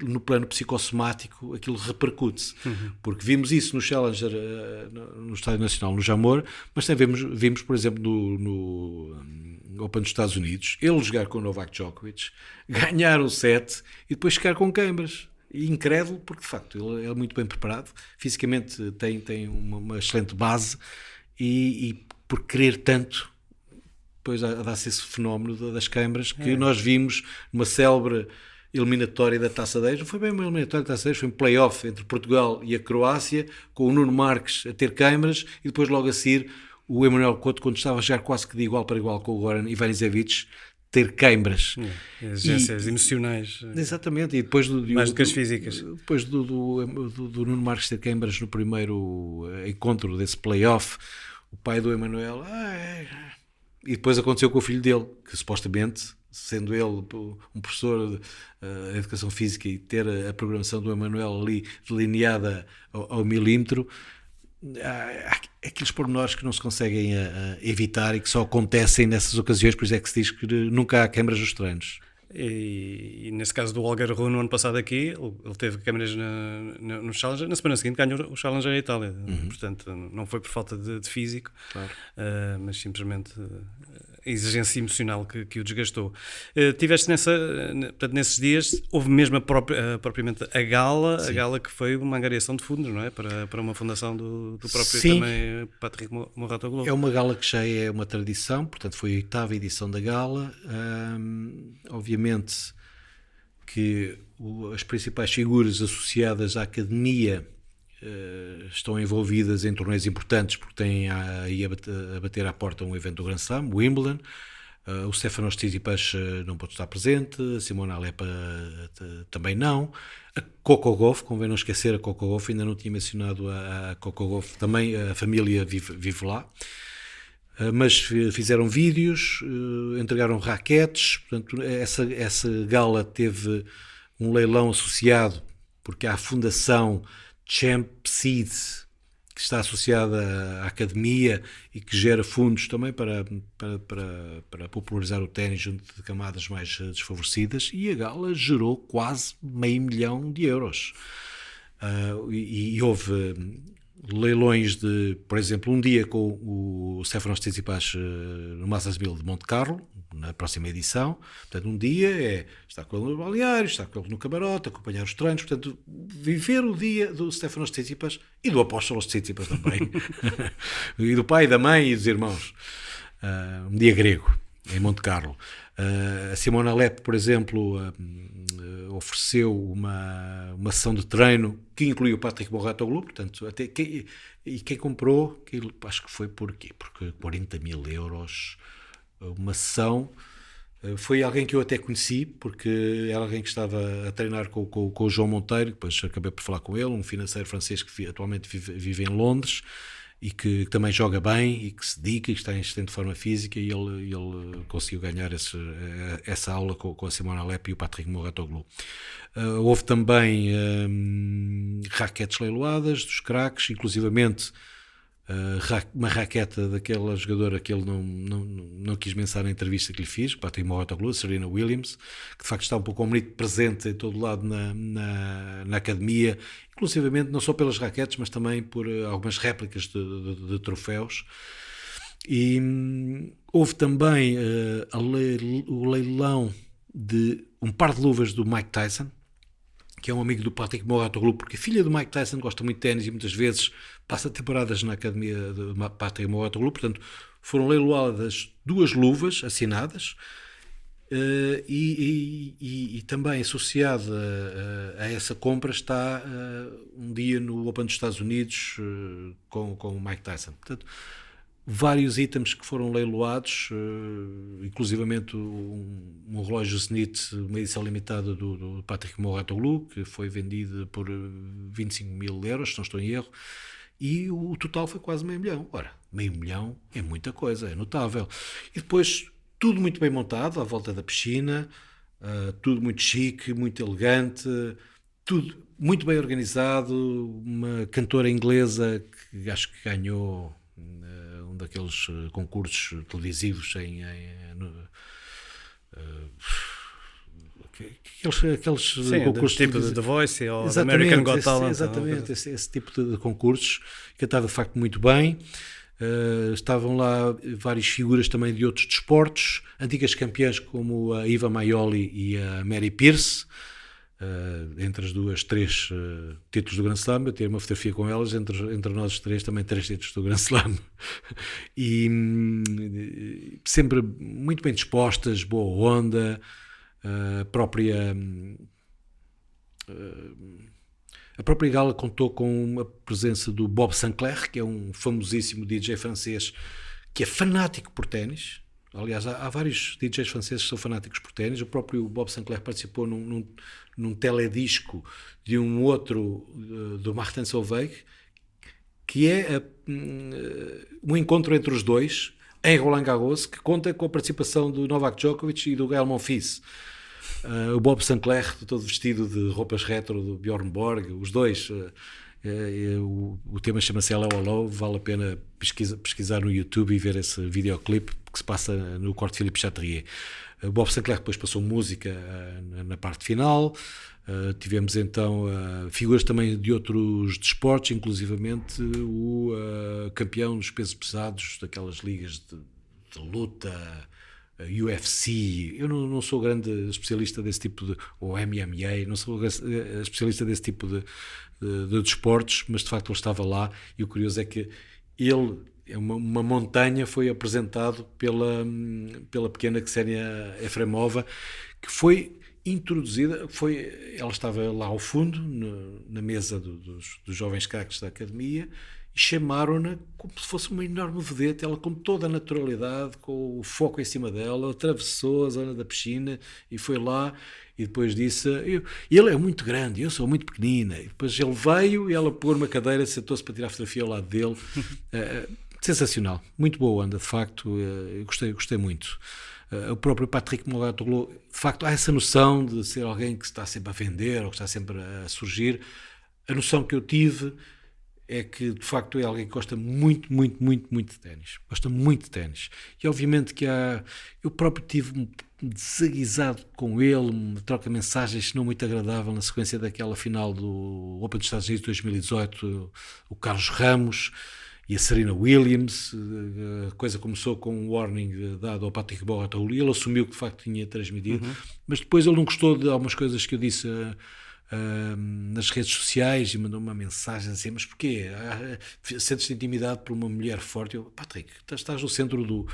[SPEAKER 1] no plano psicossomático aquilo repercute-se. Porque vimos isso no Challenger, no Estádio Nacional, no Jamor, mas também vimos por exemplo, no Open dos Estados Unidos, ele jogar com o Novak Djokovic, ganhar o set e depois ficar com queimbras. E incrédulo, porque de facto ele é muito bem preparado, fisicamente tem uma excelente base e por querer tanto, depois dá-se esse fenómeno das queimbras que nós vimos numa célebre eliminatória da Taça 10. Não foi bem uma eliminatória da Taça 10, foi um play-off entre Portugal e a Croácia, com o Nuno Marques a ter queimbras e depois logo a seguir o Emanuel Couto, quando estava a jogar quase que de igual para igual com o Goran Ivanisevic, ter queimbras.
[SPEAKER 2] Exigências emocionais.
[SPEAKER 1] Exatamente, e depois
[SPEAKER 2] mais do que as físicas.
[SPEAKER 1] Depois do Nuno Marques ter queimbras no primeiro encontro desse play-off, o pai do Emanuel, e depois aconteceu com o filho dele, que supostamente, sendo ele um professor de educação física e ter a programação do Emanuel ali delineada ao milímetro, há aqueles pormenores que não se conseguem evitar e que só acontecem nessas ocasiões, por isso é que se diz que nunca há câmaras nos treinos.
[SPEAKER 2] E nesse caso do Holger Rune no ano passado aqui, ele teve câmaras no Challenger, na semana seguinte ganhou o Challenger em Itália. Portanto, não foi por falta de físico, claro. Mas simplesmente a exigência emocional que o desgastou. Tiveste portanto, nesses dias, houve mesmo propriamente a gala que foi uma angariação de fundos, não é? Para uma fundação do próprio também Patrick Mouratoglou.
[SPEAKER 1] É uma gala que já é uma tradição, portanto foi a 8ª edição da gala. Obviamente que as principais figuras associadas à academia estão envolvidas em torneios importantes, porque têm aí a bater à porta um evento do Grand Slam, Wimbledon. O Stefanos Tsitsipas não pode estar presente, a Simona Halep também não. A Coco Gauff, convém não esquecer, a Coco Gauff, ainda não tinha mencionado a Coco Gauff, também a família vive lá. Mas fizeram vídeos, entregaram raquetes, portanto essa gala teve um leilão associado, porque há a Fundação Champ Seed, que está associada à academia e que gera fundos também para popularizar o ténis junto de camadas mais desfavorecidas, e a gala gerou quase €500 mil. E houve leilões de, por exemplo, um dia com o Stefanos Tsitsipas no Masters 1000 de Monte Carlo, na próxima edição. Portanto, um dia estar com ele no balneário, estar com ele no camarote, acompanhar os treinos, portanto, viver o dia do Stefanos Tsitsipas e do Apóstolos Tsitsipas também, e do pai, da mãe e dos irmãos. Um dia grego, em Monte Carlo. A Simona Halep, por exemplo, ofereceu uma sessão de treino que incluiu o Patrick Mouratoglou, portanto, e quem comprou, acho que foi porque 40 mil euros, uma sessão, foi alguém que eu até conheci, porque era alguém que estava a treinar com o João Monteiro, depois acabei por falar com ele, um financeiro francês que atualmente vive em Londres, e que também joga bem e que se dedica e que está em excelente forma física, e ele conseguiu ganhar essa aula com a Simona Halep e o Patrick Mouratoglou. Houve também raquetes leiloadas dos craques, inclusivamente uma raqueta daquela jogadora que ele não quis mencionar na entrevista que lhe fiz, Patrick Mouratoglou, Serena Williams, que de facto está um pouco presente em todo lado na academia, inclusivamente não só pelas raquetes, mas também por algumas réplicas de troféus. E houve também o leilão de um par de luvas do Mike Tyson, que é um amigo do Patrick Mouratoglou, porque a filha do Mike Tyson gosta muito de ténis e muitas vezes passa temporadas na academia do Patrick Mouratoglou. Portanto, foram leiloadas 2 luvas assinadas, e também associado a essa compra está um dia no Open dos Estados Unidos com o Mike Tyson. Portanto, vários itens que foram leiloados, inclusivamente um relógio Zenith, uma edição limitada do Patrick Mouratoglou, que foi vendido por 25 mil euros, se não estou em erro, e o total foi quase €500 mil. Ora, €500 mil é muita coisa, é notável. E depois, tudo muito bem montado, à volta da piscina, tudo muito chique, muito elegante, tudo muito bem organizado. Uma cantora inglesa que acho que ganhou um daqueles concursos televisivos Aqueles
[SPEAKER 2] Sim,
[SPEAKER 1] concursos
[SPEAKER 2] tipo de The Voice ou de American Got Talent.
[SPEAKER 1] Exatamente, esse tipo de concursos, cantava de facto muito bem. Estavam lá várias figuras também de outros desportos, antigas campeãs como a Eva Maioli e a Mary Pierce, entre as duas, 3 títulos do Grand Slam. Eu tenho uma fotografia com elas, entre nós os 3 também 3 títulos do Grand Slam. E sempre muito bem dispostas, boa onda. A própria gala contou com a presença do Bob Sinclair, que é um famosíssimo DJ francês que é fanático por ténis. Aliás, há vários DJs franceses que são fanáticos por ténis. O próprio Bob Sinclair participou num teledisco de um outro, do Martin Solveig, que é um encontro entre os dois em Roland Garros, que conta com a participação do Novak Djokovic e do Gael Monfils. O Bob Sinclair, todo vestido de roupas retro do Bjorn Borg, os dois. O tema chama-se Hello Hello, vale a pena pesquisar no YouTube e ver esse videoclipe que se passa no Corte Philippe Chatrier. O Bob Sinclair depois passou música na parte final. Tivemos então figuras também de outros desportos, inclusivamente o campeão dos pesos pesados daquelas ligas de luta, UFC. Eu não sou grande especialista desse tipo ou MMA, não sou especialista desse tipo de desportos, mas de facto ele estava lá, e o curioso é que ele, uma montanha, foi apresentado pela pequena Ksenia Efremova, que foi introduzida, ela estava lá ao fundo, na mesa dos jovens craques da academia, e chamaram-na como se fosse uma enorme vedete, ela com toda a naturalidade, com o foco em cima dela, atravessou a zona da piscina e foi lá, e depois disse, ele é muito grande, eu sou muito pequenina, e depois ele veio e ela pôs uma cadeira, sentou-se para tirar fotografia ao lado dele. Sensacional, muito boa onda, de facto, gostei muito. O próprio Patrick Mouratoglou, de facto, há essa noção de ser alguém que está sempre a vender ou que está sempre a surgir. A noção que eu tive é que, de facto, é alguém que gosta muito, muito, muito, muito de ténis. Gosta muito de ténis. E, obviamente, que eu próprio tive desaguisado com ele, uma troca de mensagens não muito agradável na sequência daquela final do Open dos Estados Unidos de 2018, o Carlos Ramos e a Serena Williams. A coisa começou com um warning dado ao Patrick Mouratoglou e ele assumiu que, de facto, tinha transmitido. Mas depois ele não gostou de algumas coisas que eu disse nas redes sociais e mandou uma mensagem assim, mas porquê? Sentes-te intimidado por uma mulher forte? Eu, Patrick, estás no centro do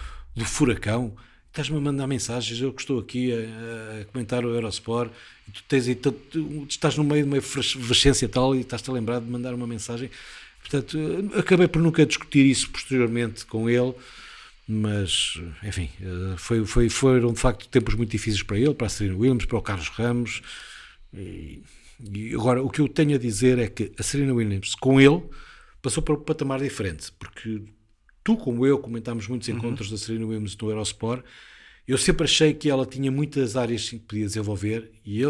[SPEAKER 1] furacão, estás-me a mandar mensagens, eu que estou aqui a comentar o Eurosport, e tu estás no meio de uma efervescência tal e estás-te a lembrar de mandar uma mensagem. Portanto, acabei por nunca discutir isso posteriormente com ele, mas, enfim, foram de facto tempos muito difíceis para ele, para a Serena Williams, para o Carlos Ramos. E agora, o que eu tenho a dizer é que a Serena Williams, com ele, passou para um patamar diferente, porque tu, como eu, comentámos muitos encontros da Serena Williams no Eurosport. Eu sempre achei que ela tinha muitas áreas que podia desenvolver e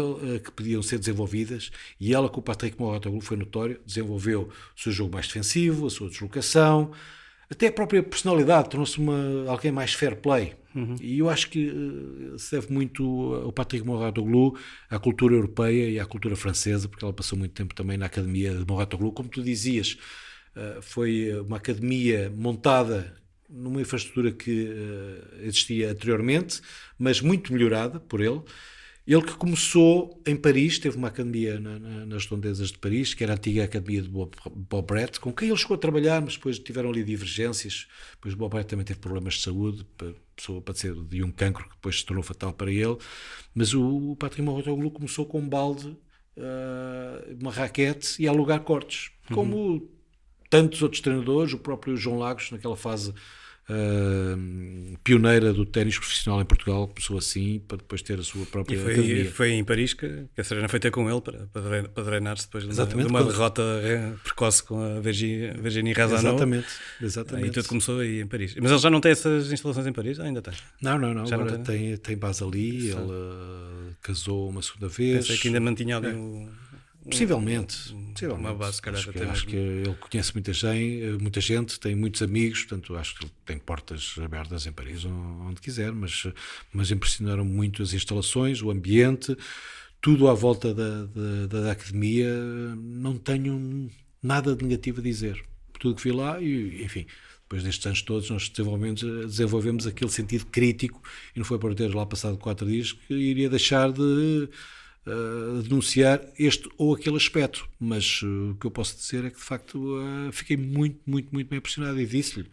[SPEAKER 1] que podiam ser desenvolvidas, e ela, com o Patrick Mouratoglou, foi notório, desenvolveu o seu jogo mais defensivo, a sua deslocação, até a própria personalidade, tornou-se alguém mais fair play. E eu acho que se deve muito ao Patrick Mouratoglou, à cultura europeia e à cultura francesa, porque ela passou muito tempo também na academia de Mouratoglou. Como tu dizias, foi uma academia montada numa infraestrutura que existia anteriormente, mas muito melhorada por ele. Ele que começou em Paris, teve uma academia nas redondezas de Paris, que era a antiga academia de Bob Brett, com quem ele chegou a trabalhar, mas depois tiveram ali divergências. Depois Bob Brett também teve problemas de saúde, passou a padecer de um cancro que depois se tornou fatal para ele. Mas o Patrick Mouratoglou começou com um balde, uma raquete e a alugar cortes, como tantos outros treinadores, o próprio João Lagos, naquela fase pioneira do ténis profissional em Portugal, começou assim, para depois ter a sua própria academia.
[SPEAKER 2] E foi em Paris que a Serena foi ter com ele para treinar-se depois de uma derrota precoce com a Virginie Razzano.
[SPEAKER 1] Exatamente.
[SPEAKER 2] E tudo começou aí em Paris. Mas ele já não tem essas instalações em Paris? Ainda tem?
[SPEAKER 1] Não.
[SPEAKER 2] Já
[SPEAKER 1] agora
[SPEAKER 2] não
[SPEAKER 1] tem base ali. Ele casou uma segunda vez.
[SPEAKER 2] Pensei que ainda mantinha ali
[SPEAKER 1] Possivelmente.
[SPEAKER 2] Uma base, se calhar,
[SPEAKER 1] acho,
[SPEAKER 2] até
[SPEAKER 1] acho
[SPEAKER 2] mesmo.
[SPEAKER 1] que ele conhece muita gente, tem muitos amigos, portanto acho que ele tem portas abertas em Paris, onde quiser, mas impressionaram muito as instalações, o ambiente, tudo à volta da academia. Não tenho nada de negativo a dizer. Por tudo que vi lá e, enfim, depois destes anos todos nós desenvolvemos aquele sentido crítico e não foi por ter lá passado 4 dias que iria deixar de denunciar este ou aquele aspecto, mas o que eu posso dizer é que de facto fiquei muito, muito, muito bem impressionado e disse-lhe,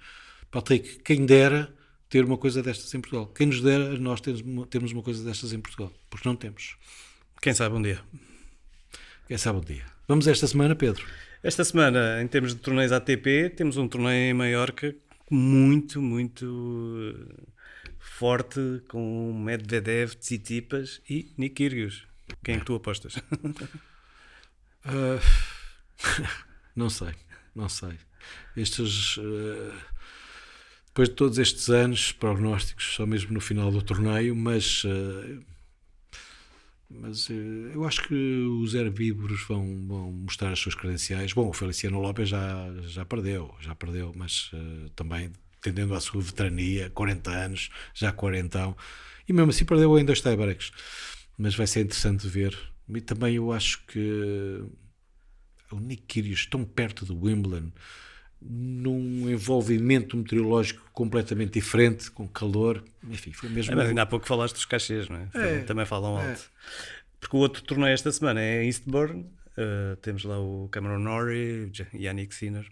[SPEAKER 1] Patrick, quem dera ter uma coisa destas em Portugal, quem nos dera nós termos uma coisa destas em Portugal, porque não temos.
[SPEAKER 2] Quem sabe um dia.
[SPEAKER 1] Quem sabe um dia. Vamos esta semana, Pedro?
[SPEAKER 2] Esta semana, em termos de torneios ATP, temos um torneio em Maiorca muito, muito forte, com Medvedev, Tsitsipas e Nick Kyrgios. Quem é que tu apostas?
[SPEAKER 1] Não sei. Depois de todos estes anos, prognósticos só mesmo no final do torneio, mas eu acho que os herbívoros vão mostrar as suas credenciais. Bom, o Feliciano Lopes já perdeu, mas também tendendo à sua veterania, 40 anos, já 40, e mesmo assim perdeu em 2 tie-breaks. Mas vai ser interessante ver. E também eu acho que o Nick Kyrgios, tão perto do Wimbledon, num envolvimento meteorológico completamente diferente, com calor, enfim, foi mesmo...
[SPEAKER 2] Mas ainda há pouco falaste dos cachês, não é? Também falam alto. Porque o outro torneio esta semana é em Eastbourne, temos lá o Cameron Norrie, Yannick Sinner.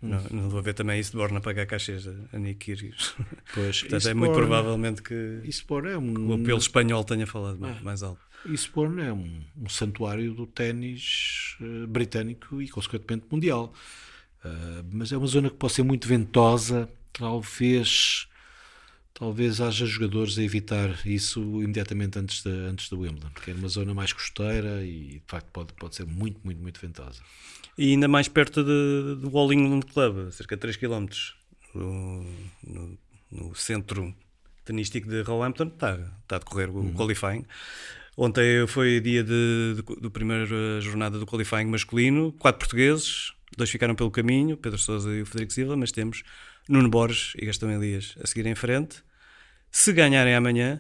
[SPEAKER 2] Não vou ver também Eastbourne a pagar cachês a Nick Kyrgios.
[SPEAKER 1] Pois,
[SPEAKER 2] portanto,
[SPEAKER 1] Eastbourne,
[SPEAKER 2] é muito provavelmente que o apelo espanhol tenha falado mais alto.
[SPEAKER 1] Eastbourne é um santuário do ténis britânico e consequentemente mundial. Mas é uma zona que pode ser muito ventosa, talvez haja jogadores a evitar isso imediatamente antes da Wimbledon, porque é uma zona mais costeira e de facto pode ser muito, muito, muito ventosa.
[SPEAKER 2] E ainda mais perto do All England Club, cerca de 3 km, no centro tenístico de Roehampton, está a decorrer o qualifying. Ontem foi dia do primeira jornada do qualifying masculino, 4 portugueses, 2 ficaram pelo caminho, Pedro Sousa e o Frederico Silva, mas temos Nuno Borges e Gastão Elias a seguir em frente. Se ganharem amanhã,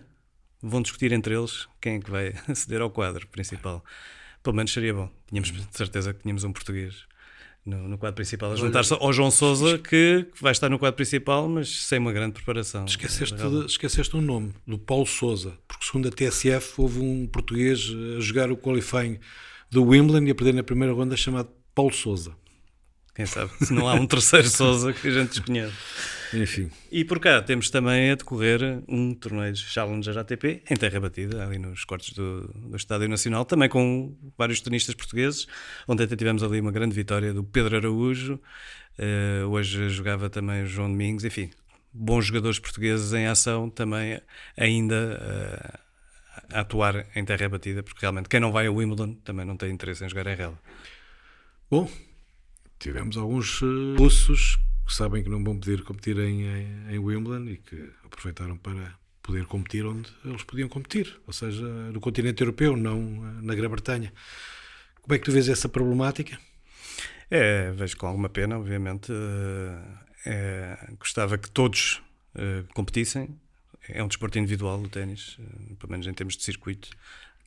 [SPEAKER 2] vão discutir entre eles quem é que vai aceder ao quadro principal. Pelo menos seria bom. Tínhamos de certeza que tínhamos um português no quadro principal a juntar-se ao João Sousa, que vai estar no quadro principal, mas sem uma grande preparação.
[SPEAKER 1] Esqueceste um nome, do Paulo Sousa, porque segundo a TSF houve um português a jogar o qualifying do Wimbledon e a perder na primeira ronda, chamado Paulo Sousa.
[SPEAKER 2] Quem sabe, se não há um terceiro Sousa que a gente desconhece.
[SPEAKER 1] Enfim.
[SPEAKER 2] E por cá temos também a decorrer um torneio de Challenger ATP em terra batida, ali nos cortes do Estádio Nacional, também com vários tenistas portugueses, onde até tivemos ali uma grande vitória do Pedro Araújo, hoje jogava também o João Domingos, enfim, bons jogadores portugueses em ação também ainda a atuar em terra batida, porque realmente quem não vai a Wimbledon também não tem interesse em jogar em relva.
[SPEAKER 1] Bom, tivemos alguns russos que sabem que não vão poder competir em Wimbledon e que aproveitaram para poder competir onde eles podiam competir, ou seja, no continente europeu, não na Grã-Bretanha. Como é que tu vês essa problemática?
[SPEAKER 2] Vejo com alguma pena, obviamente. Gostava que todos competissem. É um desporto individual, o ténis, pelo menos em termos de circuito.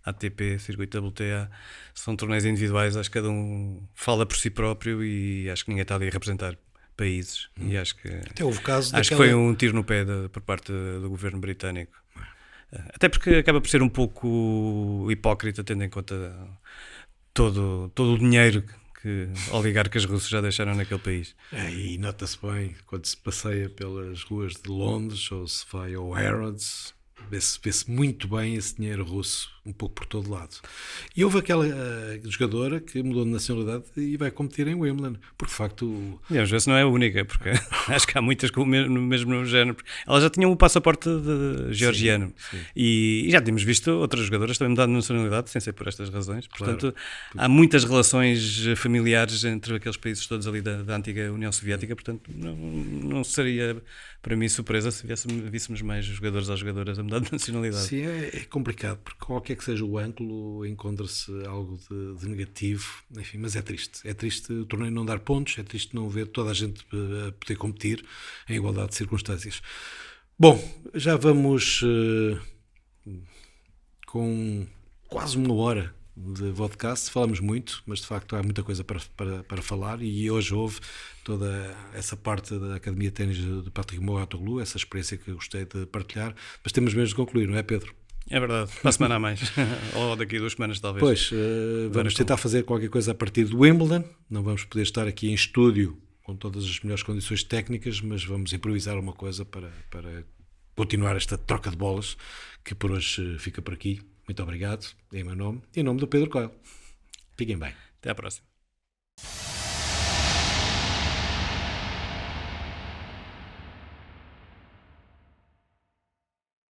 [SPEAKER 2] ATP, circuito WTA, são torneios individuais, acho que cada um fala por si próprio e acho que ninguém está ali a representar países. E acho que,
[SPEAKER 1] até houve caso
[SPEAKER 2] acho que foi um tiro no pé por parte do governo britânico. Até porque acaba por ser um pouco hipócrita, tendo em conta todo o dinheiro que oligarcas russos já deixaram naquele país.
[SPEAKER 1] E nota-se bem quando se passeia pelas ruas de Londres ou se vai ao Harrods, vê-se muito bem esse dinheiro russo um pouco por todo lado. E houve aquela jogadora que mudou de nacionalidade e vai competir em Wimbledon, porque de facto...
[SPEAKER 2] Vamos ver se não é a única, porque acho que há muitas com o mesmo género. Ela já tinha um passaporte de georgiano. Sim. E já tínhamos visto outras jogadoras também mudar de nacionalidade, sem ser por estas razões. Portanto, há muitas relações familiares entre aqueles países todos ali da antiga União Soviética, portanto não seria para mim surpresa se víssemos mais jogadores ou jogadoras a mudar de nacionalidade.
[SPEAKER 1] Sim, é complicado, porque qualquer que seja o ângulo, encontra-se algo de negativo, enfim, mas é triste. É triste o torneio não dar pontos, é triste não ver toda a gente a poder competir em igualdade de circunstâncias. Bom, já vamos com quase uma hora de podcast, falamos muito, mas de facto há muita coisa para falar, e hoje houve toda essa parte da Academia de Ténis de Patrick Mouratoglou, essa experiência que eu gostei de partilhar, mas temos mesmo de concluir, não é, Pedro?
[SPEAKER 2] É verdade, para a semana a mais, ou daqui a 2 semanas talvez.
[SPEAKER 1] Pois, vamos tentar fazer qualquer coisa a partir do Wimbledon, não vamos poder estar aqui em estúdio com todas as melhores condições técnicas, mas vamos improvisar uma coisa para continuar esta troca de bolas, que por hoje fica por aqui. Muito obrigado, em meu nome e em nome do Pedro Coelho. Fiquem bem.
[SPEAKER 2] Até à próxima.